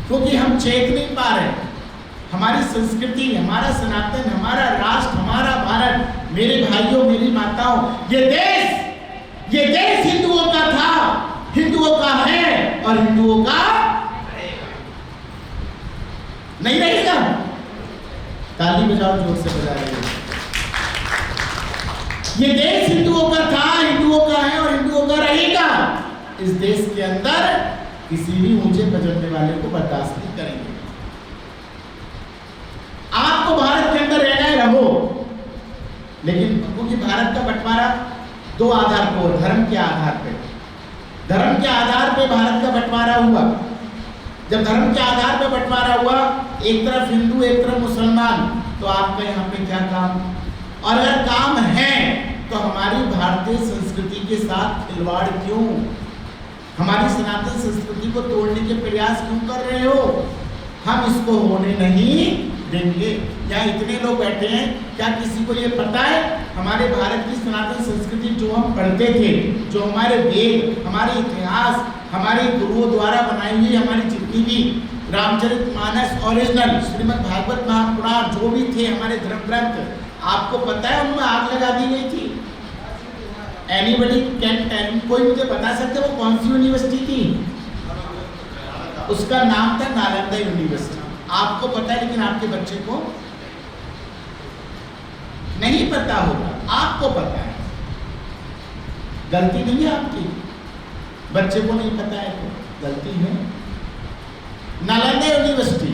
क्योंकि हम चेत नहीं पा रहे। हमारी संस्कृति, हमारा सनातन, हमारा राष्ट्र, हमारा भारत, मेरे भाइयों मेरी माताओं, ये देश हिंदुओं का था, हिंदुओं का है और हिंदुओं का नहीं रहेगा। ताली बजाओ, जोर से बजा रहे हो। ये देश हिंदुओं का था, हिंदुओं का है और हिंदुओं का रहेगा। इस देश के अंदर किसी भी ऊंचे बजटने वाले को बर्दाश्त नहीं करेंगे। आपको भारत के अंदर रहना है, रहो, लेकिन क्योंकि भारत का बंटवारा दो आधार पर, धर्म के आधार पे, धर्म के आधार पे भारत का बंटवारा हुआ। जब धर्म के आधार पे बंटवारा हुआ, एक तरफ हिंदू एक तरफ मुसलमान, तो आपका यहाँ पे क्या काम? और अगर काम है तो हमारी भारतीय संस्कृति के साथ खिलवाड़ क्यों? हमारी सनातन संस्कृति को तोड़ने के प्रयास क्यों कर रहे हो? हम इसको होने नहीं देंगे। यहाँ इतने लोग बैठे हैं, क्या किसी को ये पता है हमारे भारत की सनातन संस्कृति जो हम पढ़ते थे, जो हमारे वेद, हमारे इतिहास, हमारे गुरुओं द्वारा बनाई हुई हमारी जितनी भी रामचरितमानस ओरिजिनल, श्रीमद् भागवत महापुराण जो भी थे हमारे धर्म ग्रंथ, आपको पता है उनमें आग लगा दी गई थी? Anybody can tell? कोई मुझे बता सकते वो कौन सी यूनिवर्सिटी थी? उसका नाम था नालंदा यूनिवर्सिटी। आपको पता है, लेकिन आपके बच्चे को नहीं पता होगा। आपको पता है, गलती नहीं है आपकी, बच्चे को नहीं पता है तो गलती है। नालंदा यूनिवर्सिटी,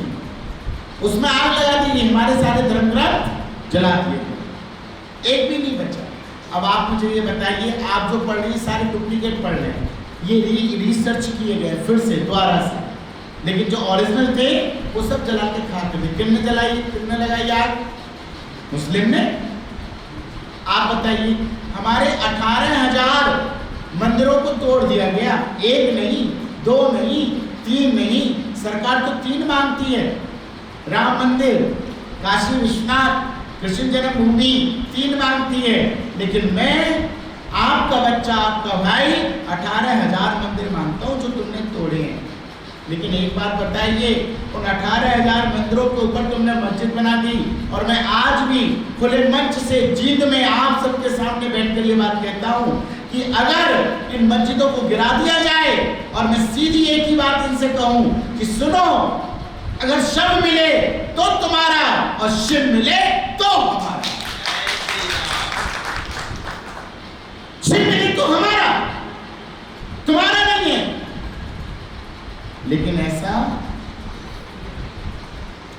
उसमें आग लगा दी, हमारे सारे धर्म ग्रंथ जला दिए, एक भी नहीं बचा। अब आप मुझे ये बताइए, आप जो पढ़ रही हैं सारे डुप्लीकेट पढ़ रहे हैं, ये रिसर्च किए गए फिर से दोबारा से, लेकिन जो ओरिजिनल थे वो सब जला के खाते थे। किसने जलाई, किसने लगाई आग? मुस्लिम ने। आप बताइए, हमारे 18,000 मंदिरों को तोड़ दिया गया, एक नहीं, दो नहीं, तीन नहीं, सरकार तो 3 मांगती है। राम मंदिर, काशी विश्वनाथ, कृष्ण जन्मभूमि 3 मांगती है, लेकिन मैं आपका बच्चा, आपका भाई 18,000 मंदिर मांगता हूँ जो तुमने तोड़े हैं। लेकिन एक बात बताइए, उन 18,000 मंदिरों के ऊपर तुमने मस्जिद बना दी, और मैं आज भी खुले मंच से जींद में आप सबके सामने बैठकर ये बात कहता हूँ कि अगर इन मस्जिदों को गिरा दिया जाए, और मैं सीधी एक ही बात इनसे कहूँ कि सुनो, अगर शव मिले तो तुम्हारा और शिव मिले तो हमारा। शिव मिले तो हमारा, तुम्हारा नहीं है। लेकिन ऐसा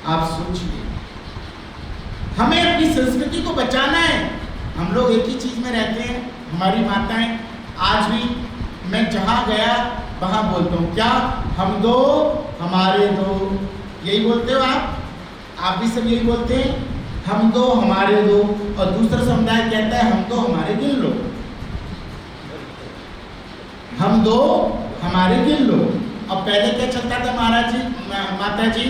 आप सोचिए, हमें अपनी संस्कृति को बचाना है। हम लोग एक ही चीज में रहते हैं, हमारी माताएं आज भी, मैं जहां गया वहां बोलता हूं, क्या हम दो हमारे दो, यही बोलते हो आप भी सब यही बोलते हैं। हम दो हमारे दो, और दूसरा समुदाय कहता है हम दो हमारे गिन लो, हम दो हमारे गिन लो। अब पहले क्या चलता था महाराज जी, माता जी,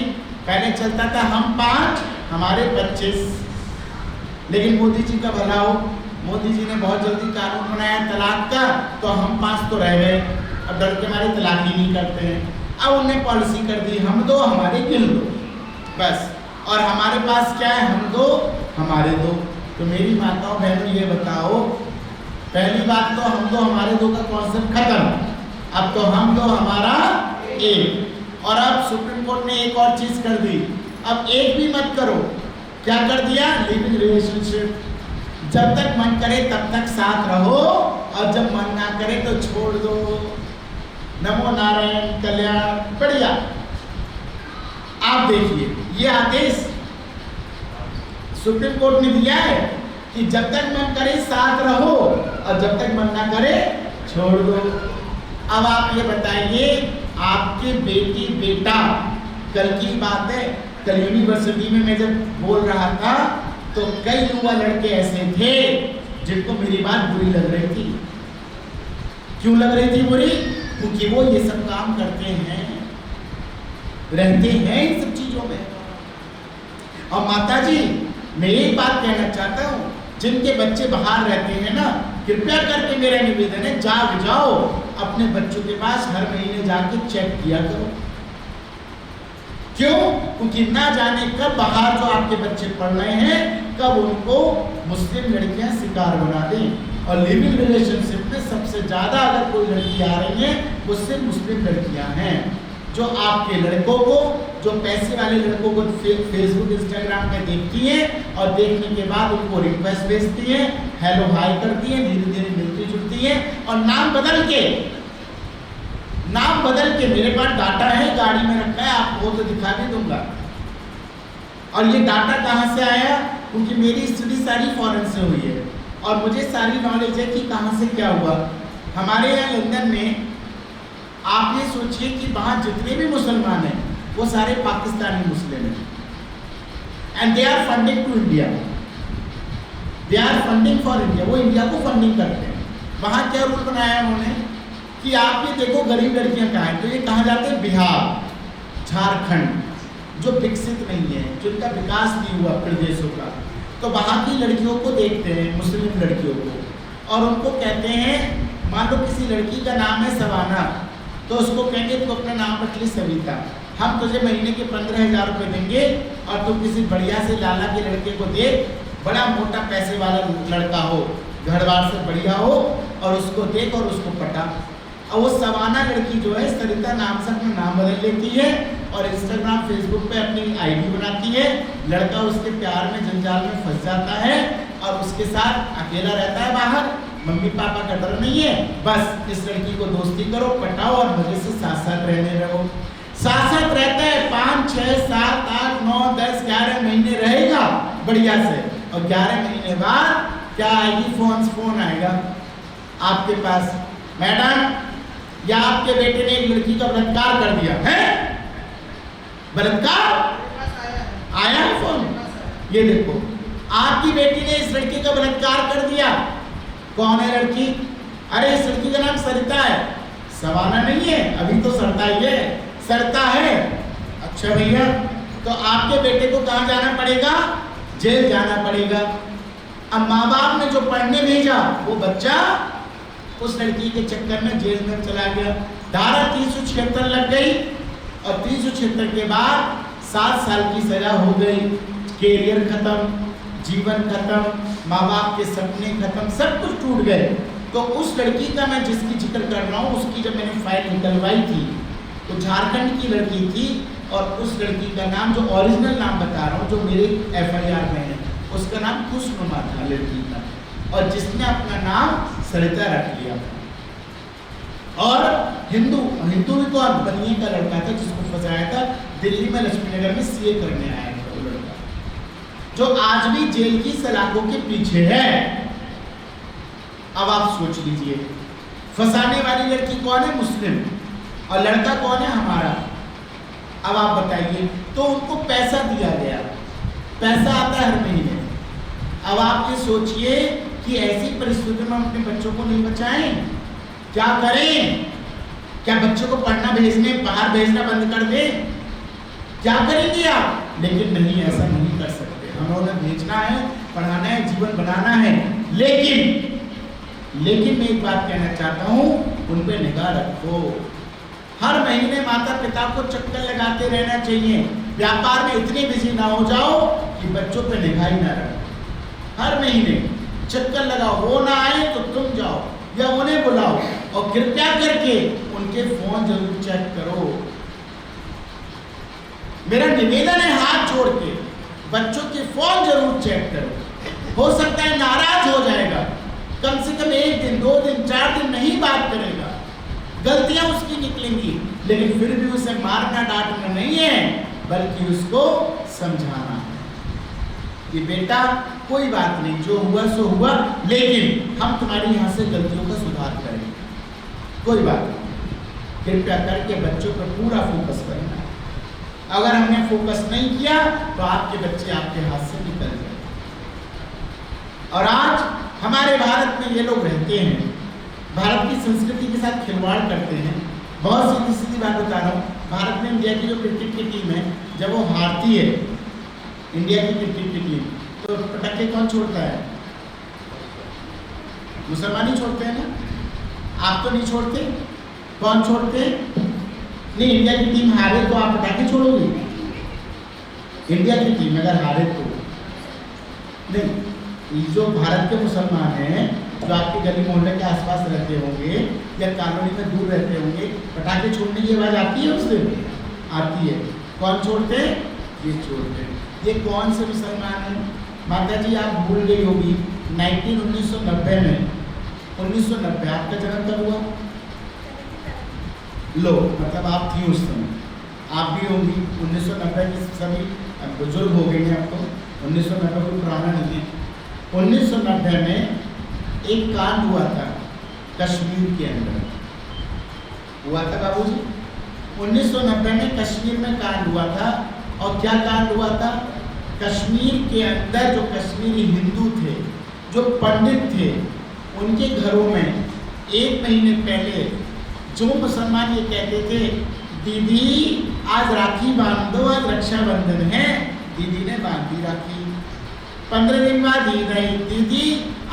पहले चलता था हम 5 हमारे 25। लेकिन मोदी जी का भला हो, मोदी जी ने बहुत जल्दी कानून बनाया तलाक का, तो हम 5 तो रह गए, अब डर के मारे तलाक ही नहीं करते हैं। अब उन्होंने पॉलिसी कर दी हम दो हमारे गिन लो बस, और हमारे पास क्या है, हम दो हमारे दो। तो मेरी माताओं बहनों ये बताओ, पहली बात तो हम दो हमारे दो का कॉन्सेप्ट खत्म, अब तो हम दो हमारा एक। और अब सुप्रीम कोर्ट ने एक और चीज कर दी, अब एक भी मत करो, क्या कर दिया, लिविंग रिलेशनशिप, जब तक मन करे तब तक साथ रहो, और जब मन ना करे तो छोड़ दो। नमो नारायण, कल्याण, बढ़िया। आप देखिए ये आदेश सुप्रीम कोर्ट ने दिया है कि जब तक मन करे साथ रहो, और जब तक मन ना करे छोड़ दो। अब आप ये बताइए, आपके बेटी बेटा, कल की बात है, कल यूनिवर्सिटी में मैं जब बोल रहा था तो कई युवा लड़के ऐसे थे जिनको मेरी बात बुरी लग रही थी। क्यों लग रही थी बुरी? क्योंकि वो ये सब काम करते हैं, रहते हैं इन सब चीजों में। और माता जी मैं एक बात कहना चाहता हूँ, जिनके बच्चे बाहर रहते हैं ना, कृपया करके मेरा निवेदन है, जाग जाओ, अपने बच्चों के पास हर महीने जाके चेक किया करो। क्यों? क्योंकि ना जाने कब बाहर जो आपके बच्चे पढ़ रहे हैं, कब उनको मुस्लिम लड़कियां शिकार बना दें। और लिविंग रिलेशनशिप में सबसे ज्यादा अगर कोई लड़की आ रही है, वो सिर्फ मुस्लिम लड़कियां हैं, जो आपके लड़कों को, जो पैसे वाले लड़कों को फेसबुक इंस्टाग्राम पे देखती हैं, और देखने के बाद उनको रिक्वेस्ट भेजती हैं, हेलो हाय करती हैं, धीरे धीरे मिलती जुलती हैं, और नाम बदल के मेरे पास डाटा है, गाड़ी में रखा है, आपको तो दिखा भी दूंगा। और ये डाटा कहाँ से आया? क्योंकि मेरी स्टडी सारी फॉरेन से हुई है, और मुझे सारी नॉलेज है कि कहाँ से क्या हुआ। हमारे यहाँ लंदन में आप ये सोचिए कि वहाँ जितने भी मुसलमान हैं वो सारे पाकिस्तानी मुस्लिम हैं, and they are funding to India, they are funding for India, वो इंडिया को फंडिंग करते हैं। वहाँ क्या रूल बनाया उन्होंने कि आप ये देखो गरीब लड़कियां कहाँ हैं, तो ये कहाँ जाते हैं, बिहार, झारखंड, जो विकसित नहीं है, जिनका विकास नहीं हुआ प्रदेशों का, तो वहाँ की लड़कियों को देखते हैं, मुस्लिम लड़कियों को, और उनको कहते हैं, मान लो किसी लड़की का नाम है सवाना, तो उसको कहेंगे तू अपना नाम रख ली सविता, हम तुझे महीने के 15,000 रुपये देंगे, और तू किसी बढ़िया से लाला के लड़के को देख, बड़ा मोटा पैसे वाला लड़का हो, घर बार से बढ़िया हो, और उसको देख और उसको पटा। और वो सवाना लड़की जो है सरिता नाम से अपना नाम बदल लेती है, और इंस्टाग्राम फेसबुक पे अपनी आईडी बनाती है, लड़का उसके प्यार में जंजाल में फंस जाता है, और उसके साथ अकेला रहता है बाहर, मम्मी पापा का डर नहीं है, बस इस लड़की को दोस्ती करो, पटाओ, और मजे से साथ साथ रहने रहो। साथ साथ रहता है 5, 6, 7, 8, 9, 10, 11 महीने रहेगा बढ़िया से, और 11 महीने बाद क्या आएगी, फोन आएगा आपके पास, मैडम या आपके बेटे ने एक लड़की का बलात्कार कर दिया है, बलात्कार आया है फोन, ये देखो आपकी बेटी ने इस लड़की का बलात्कार कर दिया। कौन है लड़की? अरे इस लड़की का नाम सरिता है, सवाना नहीं है, अभी तो सरता ही है, सरता है। अच्छा भैया, तो आपके बेटे को कहाँ जाना पड़ेगा? जेल जाना पड़ेगा। अब माँ बाप ने जो पढ़ने भेजा वो बच्चा उस लड़की के चक्कर में जेल में चला गया, धारा 376 लग गई, और 376 के बाद 7 साल की सजा हो गई, कैरियर खत्म, जीवन खत्म, माँ बाप के सपने खत्म, सब कुछ टूट गए। तो उस लड़की का मैं जिसकी जिक्र कर रहा हूँ, उसकी जब मैंने फाइल निकलवाई थी तो झारखंड की लड़की थी, और उस लड़की का नाम, जो ओरिजिनल नाम बता रहा हूँ, जो मेरे FIR में है, उसका नाम खुशनुमा था लड़की का, और जिसने अपना नाम सरिता रख लिया। और हिंदू भी तो बनिए का लड़का था, जिसको फंसाया था दिल्ली में, लक्ष्मीनगर में CA करने आया था वो लड़का, जो आज भी जेल की सलाखों के पीछे है। अब आप सोच लीजिए, फंसाने वाली लड़की कौन है? मुस्लिम, और लड़का कौन है? हमारा। अब आप बताइए, तो उनको पैसा दिया गया, पैसा आता है हर महीने। अब आप ये सोचिए कि ऐसी परिस्थिति में हम अपने बच्चों को नहीं बचाएं, क्या करें? क्या बच्चों को पढ़ना भेजने बाहर भेजना बंद कर दें? क्या करेंगे आप? लेकिन नहीं, ऐसा नहीं कर सकते। हम लोगों ने भेजना है, पढ़ाना है, जीवन बनाना है। लेकिन मैं एक बात कहना चाहता हूँ, उन पे निगाह रखो। हर महीने माता पिता को चक्कर लगाते रहना चाहिए। व्यापार में इतने बिजी ना हो जाओ कि बच्चों पे निगाह ही ना रखो। हर महीने चक्कर लगाओ, वो ना आए तो तुम जाओ या उन्हें बुलाओ, और कृपया करके उनके फोन जरूर चेक करो। मेरा निवेदन है हाथ जोड़ के, बच्चों के फोन जरूर चेक करो। हो सकता है नाराज हो जाएगा, कम से कम 1 दिन 2 दिन 4 दिन नहीं बात करेगा, गलतियां उसकी निकलेंगी, लेकिन फिर भी उसे मारना डांटना नहीं है, बल्कि उसको समझाना है कि बेटा कोई बात नहीं, जो हुआ सो हुआ, लेकिन हम तुम्हारी यहाँ से गलतियों का सुधार करेंगे, कोई बात नहीं। कृपया करके बच्चों पर पूरा फोकस करना है। अगर हमने फोकस नहीं किया तो आपके बच्चे आपके हाथ से निकल जाए। और आज हमारे भारत में ये लोग रहते हैं, भारत की संस्कृति के साथ खिलवाड़ करते हैं। बहुत सीधी सीधी बात बता रहा हूँ, भारत में इंडिया की जो क्रिकेट की टीम है, जब वो हारती है, इंडिया की क्रिकेट की टीम, तो पटाखे कौन छोड़ता है? मुसलमान ही छोड़ते हैं ना। आप तो नहीं छोड़ते, कौन छोड़ते हैं? नहीं, इंडिया की टीम हारे तो आप पटाखे छोड़ोगे? इंडिया की टीम अगर हारे तो नहीं। जो भारत के मुसलमान हैं, जो आपके गली मोहल्ले के आसपास रहते होंगे या कॉलोनी में दूर रहते होंगे, पटाखे छोड़ने की आवाज़ आती है? उससे आती है। कौन छोड़ते हैं? ये छोड़ते हैं। ये कौन से मुसलमान हैं? माता जी आप भूल गई होगी, 1990 में, 1990 आपका जन्म कब हुआ? लो, मतलब आप थी उस समय, आप भी होंगी। 1990 के सभी बुजुर्ग हो गए हैं अब तो, 1990 कोई पुराना नहीं है। 1990 में एक कांड हुआ था कश्मीर के अंदर, हुआ था बाबूजी। 1990 में कश्मीर में कांड हुआ था। और क्या कांड हुआ था? कश्मीर के अंदर जो कश्मीरी हिंदू थे, जो पंडित थे, उनके घरों में 1 महीने पहले जो मुसलमान ये कहते थे, दीदी आज राखी बांध दो, आज रक्षाबंधन है, दीदी ने बांध दी राखी। 15 दिन बाद ईद आई, दीदी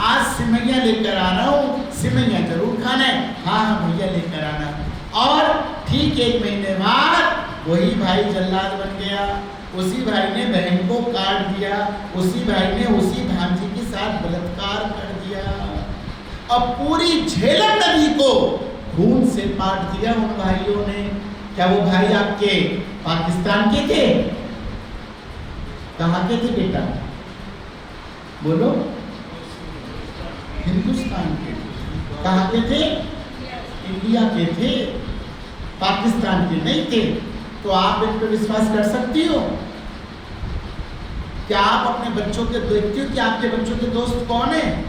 आज सिमैया लेकर आ रहा हूँ, सिमैया जरूर खाना है। हाँ हाँ भैया लेकर आना। और ठीक 1 महीने बाद वही भाई जल्लाद बन गया, उसी भाई ने बहन को काट दिया, उसी भाई ने उसी भांजी के साथ बलात्कार कर दिया, और पूरी झेलम नदी को खून से पाट दिया उन भाइयों ने। क्या वो भाई आपके पाकिस्तान के थे? कहाँ के थे बेटा? बोलो। हिंदुस्तान के थे। कहाँ के थे? इंडिया के थे, पाकिस्तान के नहीं थे। तो आप इन पर विश्वास कर सकती हो? क्या आप अपने बच्चों के देखती हो कि आपके बच्चों के दोस्त कौन है?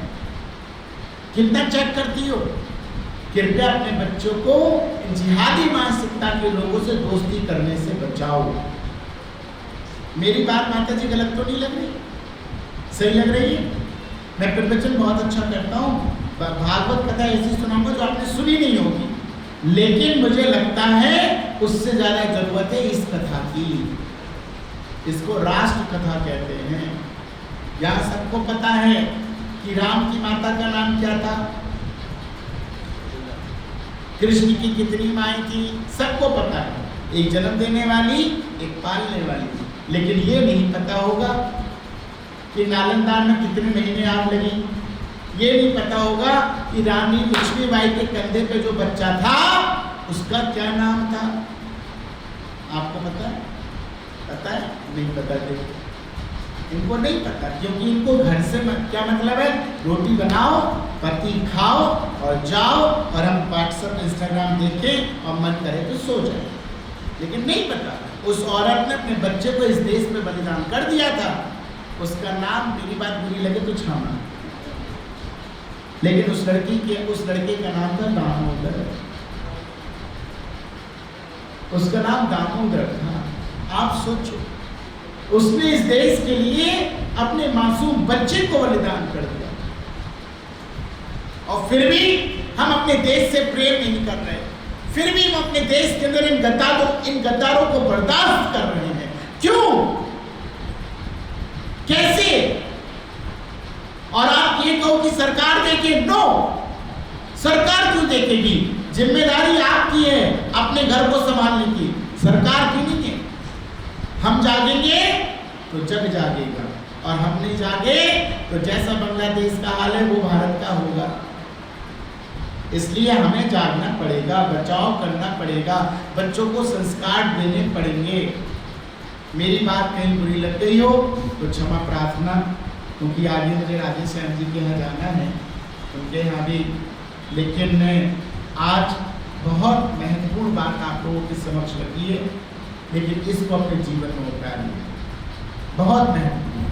कितना चेक करती हो? कृपया अपने बच्चों को जिहादी मानसिकता के लोगों से दोस्ती करने से बचाओ। मेरी बात माता जी गलत तो नहीं लग रही? सही लग रही है? मैं प्रवचन बहुत अच्छा करता हूँ, भागवत कथा ऐसी सुनाऊंगा जो आपने सुनी नहीं होगी, लेकिन मुझे लगता है उससे ज़्यादा जरूरत है इस कथा की। इसको राष्ट्र कथा कहते हैं। यहाँ सबको पता है कि राम की माता का नाम क्या था, कृष्ण की कितनी माएँ थी, सबको पता है। एक जन्म देने वाली, एक पालने वाली। लेकिन ये नहीं पता होगा कि नालंदा में कितने महीने आग लगी। ये नहीं पता होगा कि रानी लक्ष्मीबाई के कंधे पे जो बच्चा था उसका क्या नाम था। आपको पता है? पता है? नहीं पता। देखो, इनको नहीं पता, क्योंकि इनको घर से क्या मतलब है? रोटी बनाओ, पति खाओ और जाओ, और हम व्हाट्सएप इंस्टाग्राम देखें और मन करे तो सो जाए। लेकिन नहीं पता उस औरत ने अपने बच्चे को इस देश में बलिदान कर दिया था। उसका नाम, मेरी बात बुरी लगे तो क्षमा, लेकिन उस लड़के का नाम था दामोदर। उसका नाम दामोदर था। आप सोचो, उसने इस देश के लिए अपने मासूम बच्चे को बलिदान कर दिया, और फिर भी हम अपने देश से प्रेम नहीं कर रहे, फिर भी हम अपने देश के अंदर इन गद्दारों को बर्दाश्त कर रहे हैं। क्यों, कैसे? और आप ये कहो कि सरकार देखे, नो, सरकार क्यों देखेगी? जिम्मेदारी आपकी है अपने घर को संभालने की, सरकार की नहीं है। हम जागेंगे तो जग जागेगा, और हम नहीं जागे तो जैसा बांग्लादेश का हाल है वो भारत का होगा। इसलिए हमें जागना पड़ेगा, बचाव करना पड़ेगा, बच्चों को संस्कार देने पड़ेंगे। मेरी बात कहीं बुरी लग गई हो तो क्षमा प्रार्थना, क्योंकि आगे मुझे राधे श्याम जी के यहाँ जाना है, उनके यहाँ भी। लेकिन आज बहुत महत्वपूर्ण बात आप लोगों के समक्ष रखी है, लेकिन इसको अपने जीवन में उतारिए, बहुत महत्वपूर्ण।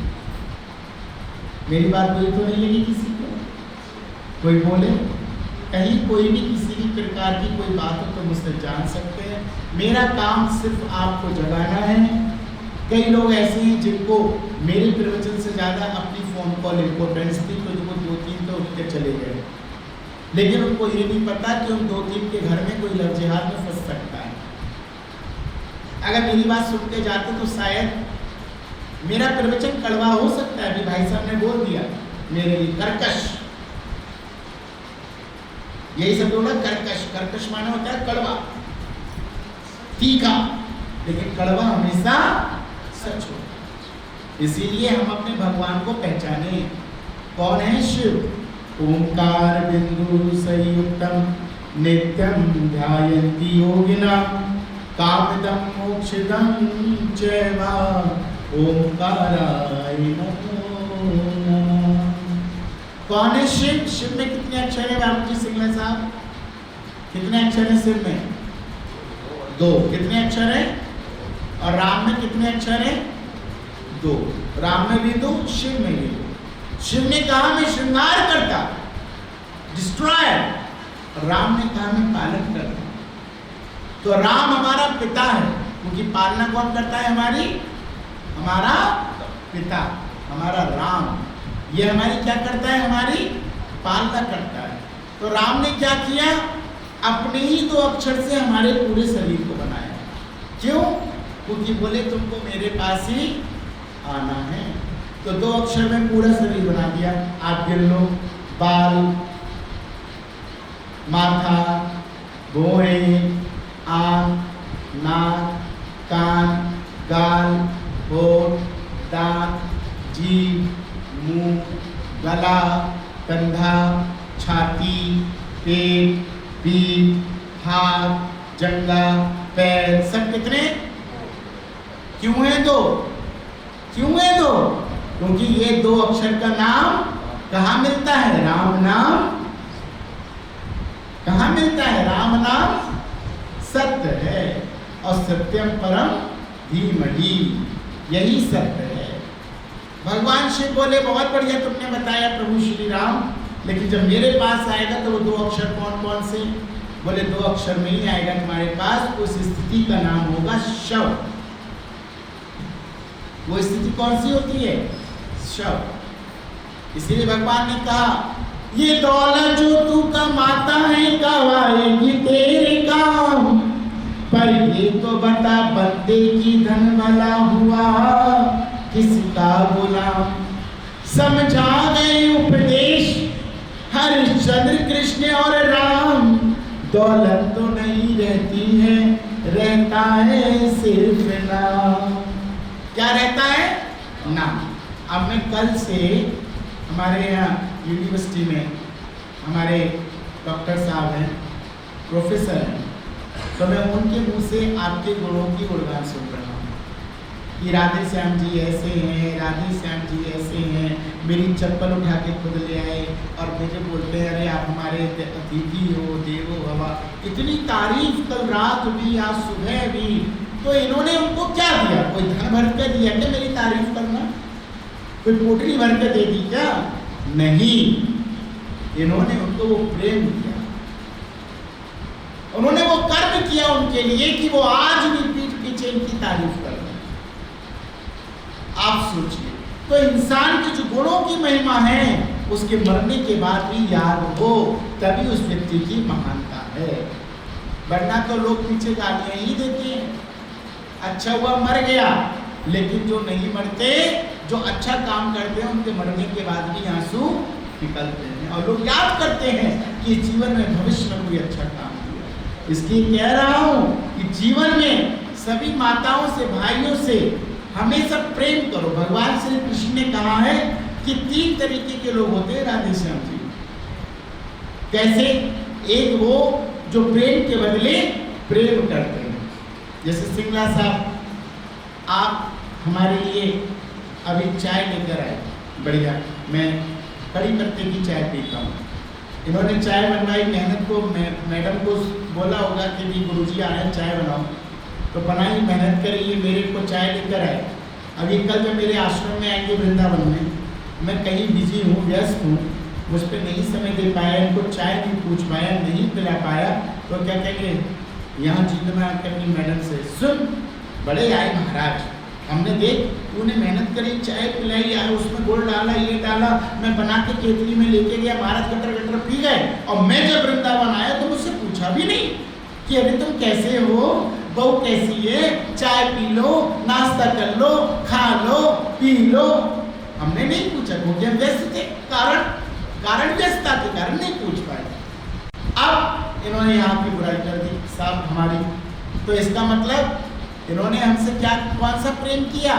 मेरी बात बुरी तो नहीं लगी किसी को? कोई बोले, कहीं कोई भी किसी भी प्रकार की कोई बात हो तो मुझसे जान सकते हैं। मेरा काम सिर्फ आपको जगाना है। कई लोग ऐसे हैं जिनको मेरे प्रवचन से ज़्यादा अपनी फ़ोन कॉल इम्पोर्टेंस थी, तो जो 2-3 तो उठ के चले गए, लेकिन उनको ये नहीं पता कि उन 2-3 के घर में कोई लव-जिहाद में फंस सकता है। अगर मेरी बात सुनते जाते तो शायद मेरा प्रवचन कड़वा हो सकता है। अभी भाई साहब ने बोल दिया मेरे लिए कर्कश, यही सब बोला, कर्कश। कर्कश माने होता है कड़वा, तीखा, लेकिन कड़वा हमेशा सच हो। इसीलिए हम अपने भगवान को पहचाने। कौन है? शिव। ओंकार बिंदु संयुक्तम नित्यम ध्यायन्ति योगिना कामिदं मोक्षिदं चैव ओंकाराय नमो नमः। कौन है? शिव। शिव में कितने अक्षर है बाबू जी सिंगला साहब? कितने अक्षर है शिव में? 2। कितने अक्षर है? और राम में कितने अक्षर है? 2। राम में भी 2, शिव में भी 2। शिव ने कहा मैं श्रृंगार करता, डिस्ट्रॉयर। राम ने कहा मैं पालन करता। तो राम हमारा पिता है, क्योंकि पालना कौन करता है? हमारी, हमारा पिता, हमारा राम। ये हमारी क्या करता है? हमारी पालना करता है। तो राम ने क्या किया? अपने ही 2 अक्षर से हमारे पूरे शरीर को बनाया। क्यों? क्योंकि बोले तुमको मेरे पास ही आना है, तो 2 अक्षर में पूरा शरीर बना दिया। आप गिन लो, बाल, माथा, भौहें, आँख, नाक, कान, गाल, होठ, दांत, जीभ, मुंह, गला, कंधा, छाती, पेट, पीठ, हाथ, जंघा, पैर, सब कितने? क्यों है 2? क्यों है 2? क्योंकि ये 2 अक्षर का नाम कहाँ मिलता है? राम नाम। कहाँ मिलता है? राम नाम सत्य है, और सत्यम परम धीमहि, यही सत्य है। भगवान शिव बोले बहुत बढ़िया तुमने बताया प्रभु श्री राम, लेकिन जब मेरे पास आएगा तो वो 2 अक्षर कौन कौन से? बोले 2 अक्षर में ही आएगा तुम्हारे पास, उस स्थिति का नाम होगा शव। वो स्थिति कौन सी होती है? शव। इसीलिए भगवान ने कहा ये दौलत जो तू कमाता है गवाएगी तेरे काम, पर ये तो बता बंदे की धन भला हुआ किसका गुलाम। समझा गए उपदेश हरिश्चंद्र कृष्ण और राम, दौलत तो नहीं रहती है, रहता है सिर्फ नाम। क्या रहता है? नाम। अब मैं कल से हमारे यहाँ यूनिवर्सिटी में हमारे डॉक्टर साहब हैं, प्रोफेसर हैं, तो मैं उनके मुंह से आपके गुणों की गुणगान सुन रहा हूँ कि राधे श्याम जी ऐसे हैं, राधे श्याम जी ऐसे हैं। मेरी चप्पल उठा के खुद ले आए और मुझे बोलते हैं अरे आप हमारे अतिथि हो, देवो भव। इतनी तारीफ कल रात भी, आज सुबह भी। तो इन्होंने उनको क्या दिया? कोई धन भर के दिया क्या मेरी तारीफ करना? कोई पोटली भर के दे दी क्या? नहीं, इन्होंने उनको वो प्रेम दिया, उन्होंने वो कर्म किया उनके लिए कि वो आज भी पीठ पीछे इनकी तारीफ कर रहे हैं। आप सोचिए, तो इंसान के जो गुणों की महिमा है उसके मरने के बाद भी याद हो, तभी उस व्यक्ति की महानता है। वरना तो लोग पीछे गालियां ही देते हैं, अच्छा हुआ मर गया, लेकिन जो नहीं मरते, जो अच्छा काम करते हैं, उनके मरने के बाद भी आंसू निकलते हैं और लोग याद करते हैं कि जीवन में भविष्य में कोई अच्छा काम किया। इसलिए कह रहा हूँ कि जीवन में सभी माताओं से, भाइयों से हमेशा प्रेम करो। भगवान श्री कृष्ण ने कहा है कि 3 तरीके के लोग होते हैं राधे श्याम जी। कैसे? एक वो जो प्रेम के बदले प्रेम करते हैं, जैसे सिंगला साहब आप हमारे लिए अभी चाय लेकर आए, बढ़िया, मैं कड़ी पत्ते की चाय पीता हूँ। इन्होंने चाय बनवाई, मेहनत को मैडम को बोला होगा कि भी गुरुजी आ रहे हैं चाय बनाओ, तो बनाई, मेहनत करी, ये मेरे को चाय लेकर आए। अभी कल जब मेरे आश्रम में आएंगे वृंदावन में, मैं कहीं बिजी हूँ, व्यस्त हूँ, मुझ पर नहीं समय दे पाया, इनको चाय नहीं पूछ पाया, नहीं पिला पाया, तो क्या कहेंगे यहाँ जितना अपनी मैडम से, सुन बड़े आए महाराज, हमने देख तूने मेहनत करी, चाय पिलाई, आए उसमें गुड़ डाला, ये डाला, मैं बना के केतली में लेके गया, महाराज गटर गटर पी गए, और मैं जब वृंदावन आया तो मुझसे पूछा भी नहीं कि अरे तुम कैसे हो, बहू कैसी है, चाय पी लो, नाश्ता कर लो, खा लो, पी लो। हमने नहीं पूछा क्योंकि हम व्यस्त थे, कारण व्यस्तता के कारण नहीं पूछ पाए। अब इन्होंने यहाँ की बुराई कर दी साहब हमारी, तो इसका मतलब इन्होंने हमसे क्या, कौन सा प्रेम किया?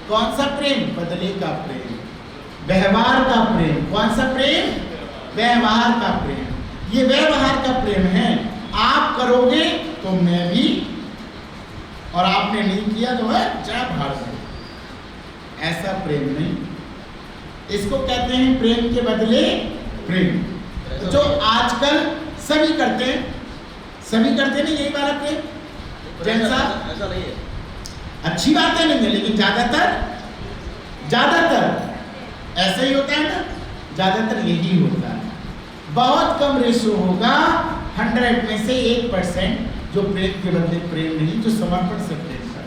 कौन सा प्रेम? बदले का प्रेम, व्यवहार का प्रेम। कौन सा प्रेम? व्यवहार का प्रेम। ये व्यवहार का प्रेम है, आप करोगे तो मैं भी, और आपने नहीं किया तो है जा भाड़ से, ऐसा प्रेम नहीं। इसको कहते हैं प्रेम के बदले प्रेम, जो आजकल सभी करते हैं, सभी करते नहीं यही वाला प्रेम। जैसा ऐसा नहीं है, अच्छी बात है नहीं है, लेकिन ज्यादातर ऐसा ही होता है ना, ज्यादातर यही होता है। बहुत कम रेशो होगा 100 में से 1% जो प्रेम के बदले प्रेम नहीं, जो समर्पण से प्रेम कर।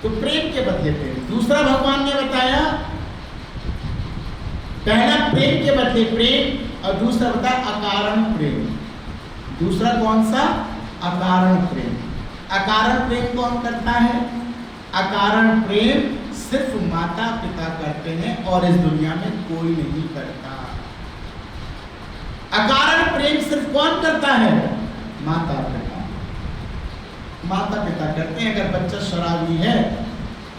तो प्रेम के बदले प्रेम। दूसरा भगवान ने बताया, पहला प्रेम के बदले प्रेम, और दूसरा बताया अकारण प्रेम। दूसरा कौन सा? अकारण प्रेम। अकारण प्रेम कौन करता है? अकारण प्रेम सिर्फ माता पिता करते हैं और इस दुनिया में कोई नहीं करता। अकारण प्रेम सिर्फ कौन करता है? माता पिता। माता पिता करते हैं। अगर बच्चा शराबी है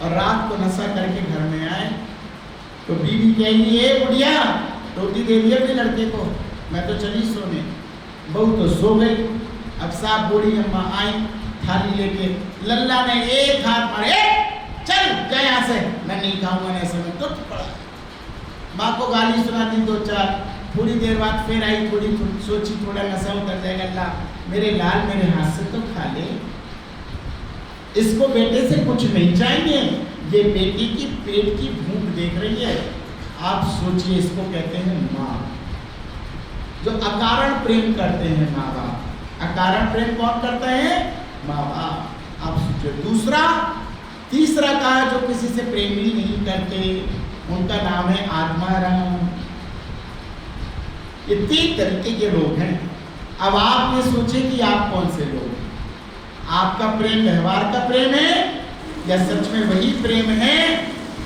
और रात को नशा करके घर में आए तो बीवी कहेगी, ए बुढ़िया रोटी दे दी अपने लड़के को, मैं तो चली सोने। बहू तो सो गई। अब साहब बूढ़ी अम्मा आई थाली लेके, लल्ला ने एक हाथ मारे, चल जा यहाँ से, मैं नहीं खाऊंगा, ऐसे में तो पड़ा। माँ को गाली सुना दी 2-4, थोड़ी देर बाद फिर आई, थोड़ी सोची थोड़ा नशा उतर जाएगा, अल्लाह मेरे लाल मेरे हाथ से तो खा ले। इसको बेटे से कुछ नहीं चाहिए, ये बेटी की पेट की भूख देख रही है। आप सोचिए, इसको कहते हैं माँ। जो अकारण प्रेम करते हैं माँ बाप। अकारण प्रेम कौन करता है? माँ बाप। आप सोचिए। दूसरा, तीसरा कहा जो किसी से प्रेम ही नहीं करते, उनका नाम है आत्माराम। ये 3 तरीके के लोग हैं। अब आप ये सोचिए कि आप कौन से लोग हैं। आपका प्रेम व्यवहार का प्रेम है या सच में वही प्रेम है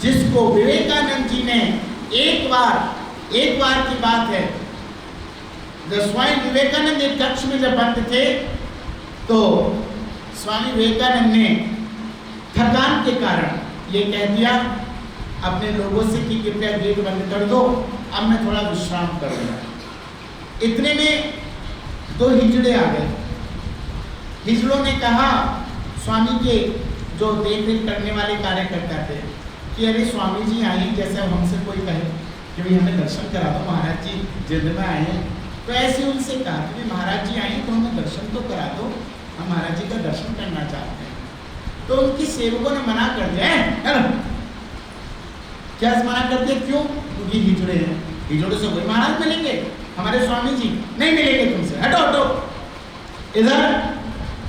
जिसको विवेकानंद जी ने एक बार की बात है, जब स्वामी विवेकानंद एक कक्ष में जब बंद थे तो स्वामी विवेकानंद ने थकान के कारण ये कह दिया अपने लोगों से कि कृपया गेट बंद कर दो, अब मैं थोड़ा विश्राम करूंगा। इतने में 2 हिजड़े आ गए। हिजड़ों ने कहा स्वामी के जो देख रेख करने वाले कार्यकर्ता थे कि अरे स्वामी जी आए, जैसे हमसे कोई कहे कि भाई हमें दर्शन करा दो, महाराज जी जिद में आए हैं। तो ऐसे उनसे कहा कि महाराज जी आए तो हमें दर्शन तो करा दो, हम महाराज जी का दर्शन करना चाहते हैं। तो उनकी सेवकों ने मना कर दिया। क्या मना कर दिया? क्यों? क्योंकि हिजड़े हैं, हिजड़ों से कोई महाराज मिलेंगे, हमारे स्वामी जी नहीं मिलेंगे तुमसे, हटो हटो। इधर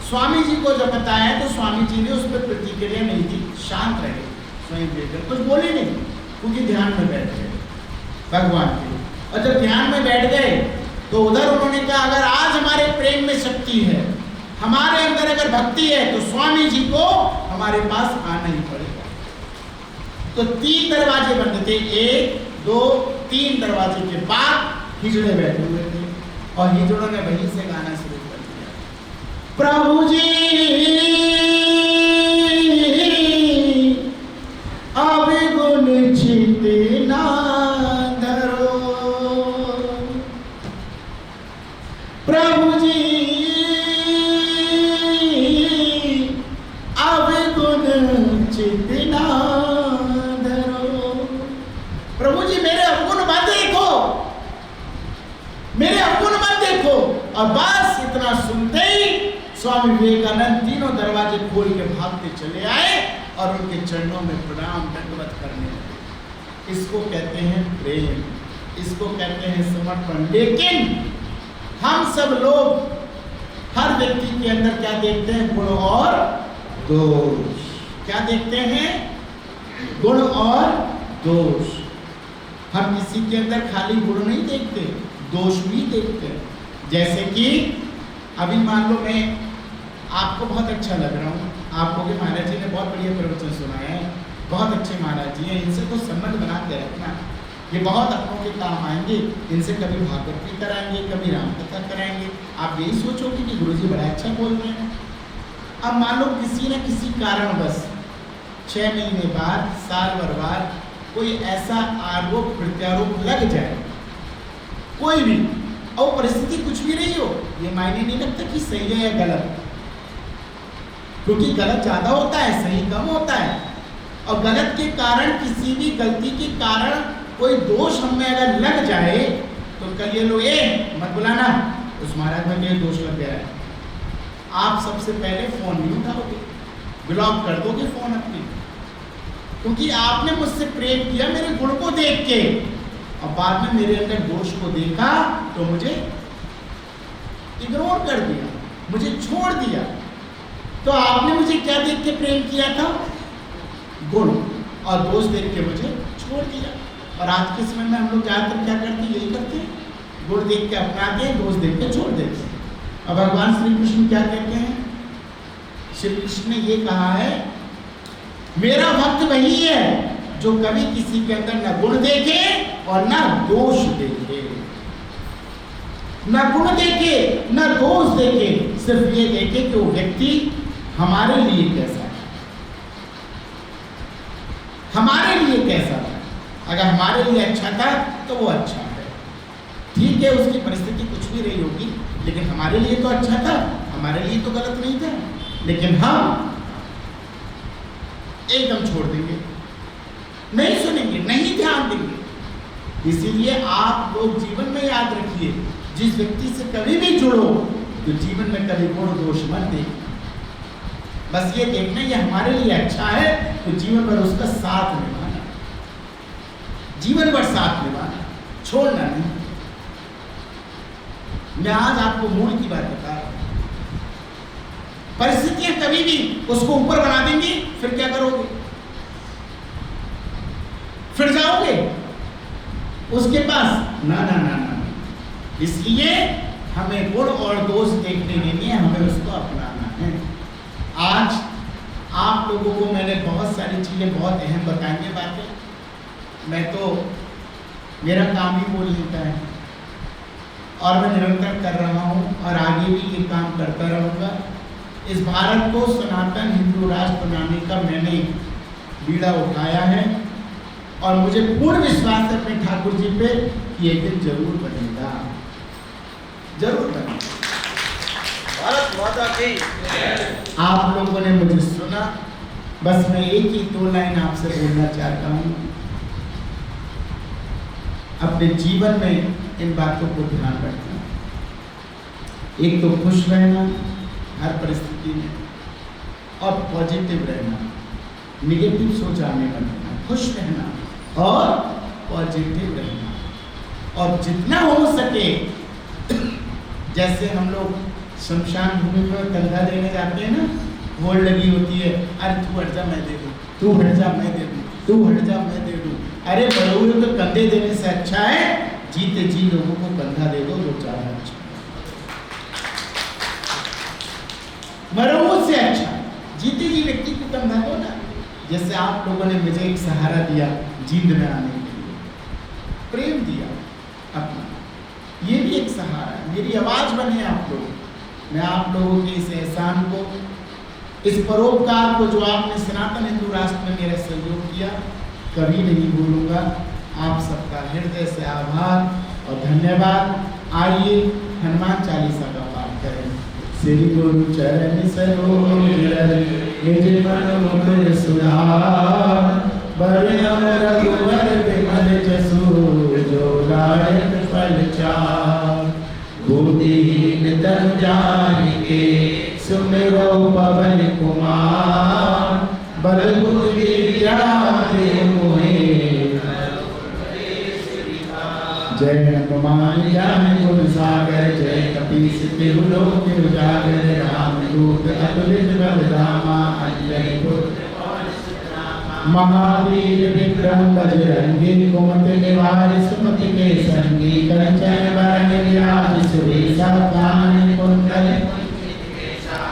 स्वामी जी को जब बताया तो स्वामी जी ने उस पर प्रतिक्रिया नहीं दी, शांत रहे। स्वयं विवेकानंद कुछ बोले नहीं, क्योंकि ध्यान में बैठ गए भगवान के। और जब ध्यान में बैठ गए तो उधर उन्होंने कहा अगर आज हमारे प्रेम में शक्ति है, हमारे अंदर अगर भक्ति है, तो स्वामी जी को हमारे पास आना ही पड़ेगा। तो 3 दरवाजे बंद थे, 1 2 3 दरवाजे के बाद हिजड़े बैठे हुए थे और हिजड़ों ने वहीं से गाना शुरू कर दिया, प्रभु जी अब गुण चित ना धरो, प्रभु जी अब गुण चित ना धरो, प्रभु जी मेरे अवगुण मत देखो, मेरे अवगुण मत देखो। और बस इतना सुनते ही स्वामी विवेकानंद तीनों दरवाजे खोल के भागते चले आए और उनके चरणों में प्रणाम दंडवत करने लगे। इसको कहते हैं प्रेम, इसको कहते हैं समर्पण। लेकिन हम सब लोग हर व्यक्ति के अंदर क्या देखते हैं? गुण और दोष। क्या देखते हैं? गुण और दोष। हम किसी के अंदर खाली गुण नहीं देखते, दोष भी देखते हैं। जैसे कि अभी मान लो मैं आपको बहुत अच्छा लग रहा हूँ, आपको कि महाराज जी ने बहुत बढ़िया प्रवचन सुनाया है, बहुत अच्छे महाराज जी हैं, इनसे तो संबंध बना के रखना, ये बहुत अपनों के काम आएंगे, इनसे कभी भागवत भी कराएंगे, कभी रामकथा कराएंगे। आप यही सोचोगे कि गुरुजी बड़ा अच्छा बोल रहे हैं। अब मान लो किसी न किसी कारणवश 6 महीने बाद, साल भर बाद कोई ऐसा आरोप प्रत्यारोप लग जाए, कोई भी, और परिस्थिति कुछ भी नहीं हो, ये मायने नहीं रखता कि सही है या गलत, क्योंकि गलत ज्यादा होता है, सही कम होता है। और गलत के कारण, किसी भी गलती के कारण कोई दोष हमें अगर लग जाए तो कल ये लोग मत बुलाना, उस महाराज में ये दोष लग गया है, आप सबसे पहले फोन नहीं उठाओगे, ब्लॉक कर दोगे फोन अपनी, क्योंकि आपने मुझसे प्रेम किया मेरे गुण को देख के, और बाद में मेरे अंदर दोष को देखा तो मुझे इग्नोर कर दिया, मुझे छोड़ दिया। तो आपने मुझे क्या देख के प्रेम किया था? गुण, और दोष देख के मुझे छोड़ दिया। और आज के समय में हम लोग ज़्यादातर क्या करते हैं? यही करते हैं, गुण देख के अपनाते हैं, दोष देख के छोड़ देते हैं। और भगवान श्री कृष्ण क्या कहते हैं? श्री कृष्ण ने ये कहा है, मेरा भक्त वही है जो कभी किसी के अंदर न गुण देखे और न दोष देखे, न गुण देखे न दोष देखे, सिर्फ ये देखे कि वो व्यक्ति हमारे लिए कैसा है, हमारे लिए कैसा था। अगर हमारे लिए अच्छा था तो वो अच्छा है, ठीक है, उसकी परिस्थिति कुछ भी रही होगी, लेकिन हमारे लिए तो अच्छा था, हमारे लिए तो गलत नहीं था। लेकिन हम एकदम छोड़ देंगे, नहीं सुनेंगे, नहीं ध्यान देंगे। इसीलिए आप लोग जीवन में याद रखिए, जिस व्यक्ति से कभी भी जुड़ो तो जीवन में कभी गुण दोष मत देखना, बस ये देखना ये हमारे लिए अच्छा है तो जीवन भर उसका साथ निभाना, जीवन भर साथ निभाना, छोड़ना नहीं। मैं आज आपको मूल की बात बता रहा हूं। परिस्थितियां कभी भी उसको ऊपर बना देंगी, फिर क्या करोगे? फिर जाओगे उसके पास? ना ना ना ना। इसलिए हमें गुण और दोष देखने नहीं है, हमें उसको अपनाना है। आज आप लोगों को मैंने बहुत सारी चीजें बहुत अहम बताई हैं बातें, मैं तो मेरा काम ही बोल लेता है और मैं निरंतर कर रहा हूँ और आगे भी ये काम करता रहूँगा। इस भारत को सनातन हिंदू राष्ट्र बनाने का मैंने बीड़ा उठाया है और मुझे पूर्ण विश्वास है अपने ठाकुर जी पे कि एक दिन जरूर बनेगा, जरूर बनेगा। भारत माता की। आप लोगों ने मुझे सुना, बस मैं एक ही 2 लाइन आपसे बोलना चाहता हूँ। अपने जीवन में इन बातों को ध्यान रखना, एक तो खुश रहना हर परिस्थिति में और पॉजिटिव रहना, निगेटिव सोच आने मत देना, खुश रहना और पॉजिटिव रहना। और जितना हो सके, जैसे हम लोग शमशान भूमि पर कंधा देने जाते हैं ना, होड़ लगी होती है, अरे तू हट जा मैं दे दूँ, तू हट जा मैं दे दूँ, तू हट जा मैं दे दूं। अरे मरे हुए को कंधे देने से अच्छा है जीते जी लोगों को कंधा दे दो, वो ज्यादा अच्छा। मरे हुए से अच्छा जीते जी व्यक्ति को कंधा दो ना। जैसे आप लोगों ने मुझे एक सहारा दिया जींद में आने के लिए, प्रेम दिया अपना, ये भी एक सहारा है, मेरी आवाज बने आप लोग। मैं आप लोगों के इस एहसान को, इस परोपकार को जो आपने सनातन हिंदू राष्ट्र में मेरा सहयोग किया, कभी नहीं भूलूंगा। आप सबका हृदय से आभार और धन्यवाद। आइए हनुमान चालीसा का पाठ करें। श्री गुरु चरण सरोज निज मन मुकुर सुधार, बरनम रघुवर विमल जसु जो लायक फल चार। बुद्धिहीन तन जानिके सुमिरो पवन कुमार, बल बुद्धि विद्या देहि मोहि। जय हनुमान ज्ञान गुण सागर, जय कपीस तिहु लोक उजागर। रामदूत अतुलित बल धामा, अंजनी पुत्र महावीर विक्रम बजरंगी। कुमति निवार सुमति के संगी, कंचन बरन विराज सुबेसा। कानन कुंडल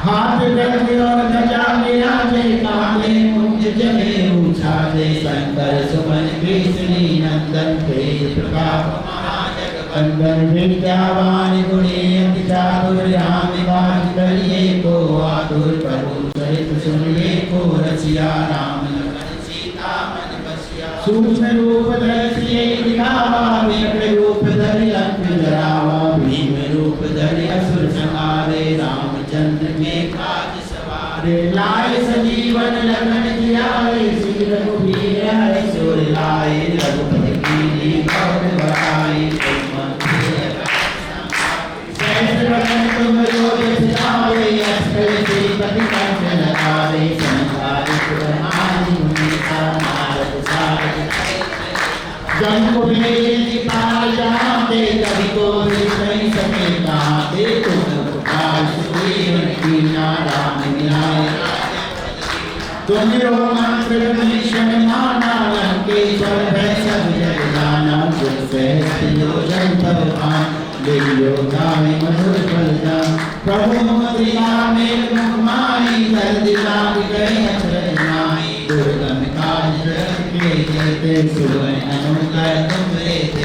हाथ गंगे और ध्वजा विराजे, कांधे मुंज जनेऊ छाजे। शंकर सुमन केसरी नंदन, तेज प्रताप महाजगवंदन। विद्यावान गुणी अति चातुर, राम काज करिए को आतुर। प्रभु सहित सुनिए को रसिया, राम लखन सीता मन बसिया। सूक्ष्म रूप धरि दिखावा, विकट रूप धरि लंक जरावा। भीम रूप धरि असुर संहारे, रामचंद्र के काज सवारे। लाए संजीवन लखन जियाए, श्री रघुवीर हर्ष उर लाए। रघुपति कीन्ही बहुत बड़ाई, सहस्र तुम लोग सिधारे। अष्टवक्र श्रीपति कंठ लगावे, संहारित ब्रह्मादि मुनीसा। नारद सारद जन को भेद पाल जाते, कवि को नहीं सके गाते। तुम पुकार सुग्रीव कीन्हा, राम मिलाए तुम मंत्र भीषण माना। लंकेश्वर भय सब जग जाना, गुर सहस्त्र योजन तब भान। देवियो गावे मधुर फलदान, प्रभु मुद्रिका मेल मुख माही। कर दिला गई अचरज नाई, दुर्गम काज जगत के जेते। सुवन अनुग्रह तुम लेते,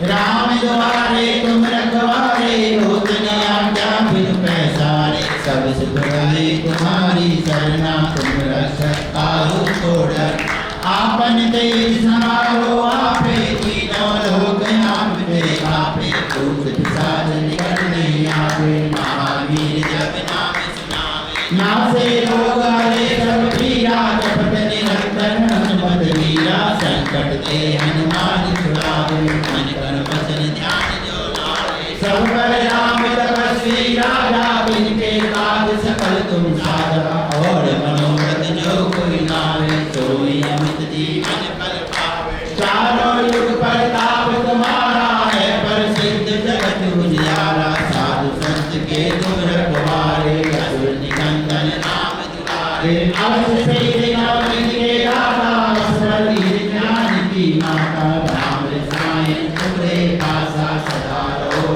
राम द्वारे तुम रखवारे। होत न आज्ञा बिनु पैसारे, सब सुख रहे तुम्हारी सरना। तुम रक्षक काहू को डर, आपन तेज समारो आपे। तीनों लोक आपे आपे, भूत पिशाच निकट नहीं आवे। महावीर जब नाम सुनावे, नासे रोग हरे सब पीरा। जपत निरंतर हनुमत वीरा, संकट ते हनुमान छुड़ावे। मन क्रम वचन ध्यान जो लावे, सब पर राम तपस्वी राजा। बिनके काज सकल तुम साजा, और मनोरथ जो कोई नावे। सोई अमित जीवन फल पावे, चारों युग प्रताप तुम्हारा है। प्रसिद्ध जगत उजियारा, साधु संत के तुम रखवारे। असुर निकंदन नाम दुलारे, अवश्य से नाम के दाता। असवरी ज्ञान की माता, राम रसायन तुम्हारे पासा। सदा रहो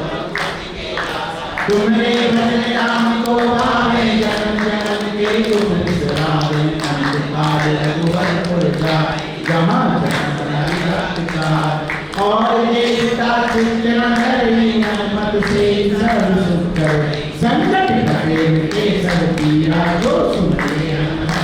तुम्हारे भजन राम को भावे। जन्म जन्म के तुम बिसरावे, अंत काल रघुवर पुर जाए। जहाँ जन्म हरि भक्त और देवता चिंतन हरि। हनुमत से सर्व सुख करे, संकट हरे मिटे सब पीरा। जो सुनते हनुमत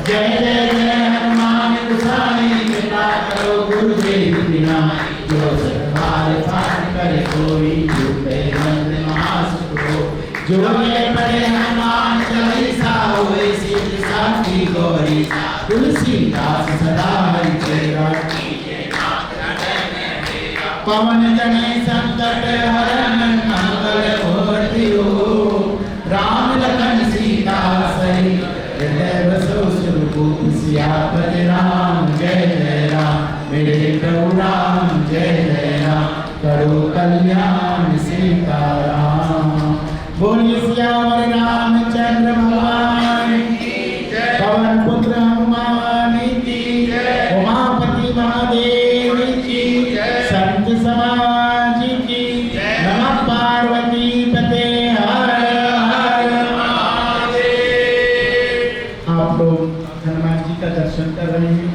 जय जय जय हनुमान गोसाई। कृपा करो गुरुदेव बिनाई, जो सतबार पाठ करे कोई। झूठे मंत्र महासुख हो, जो ये पढ़े हनुमान चालीसा। होए सिद्ध साखी गौरी, तुलसीदास सदा हरि चेरा। पवन जने संकट हरन, मंगल मूर्ति हो। राम लखन सीता सही, हृदय बसो सुरभूप। सियापति राम जय जय राम, मेरे प्रभु राम जय जय राम। करो कल्याण सीताराम, बोलिए सियावर रामचंद्र भगवान की जय। पवन पुत्र हनुमान की जय। आप लोग हनुमान जी का दर्शन कर रहे हैं।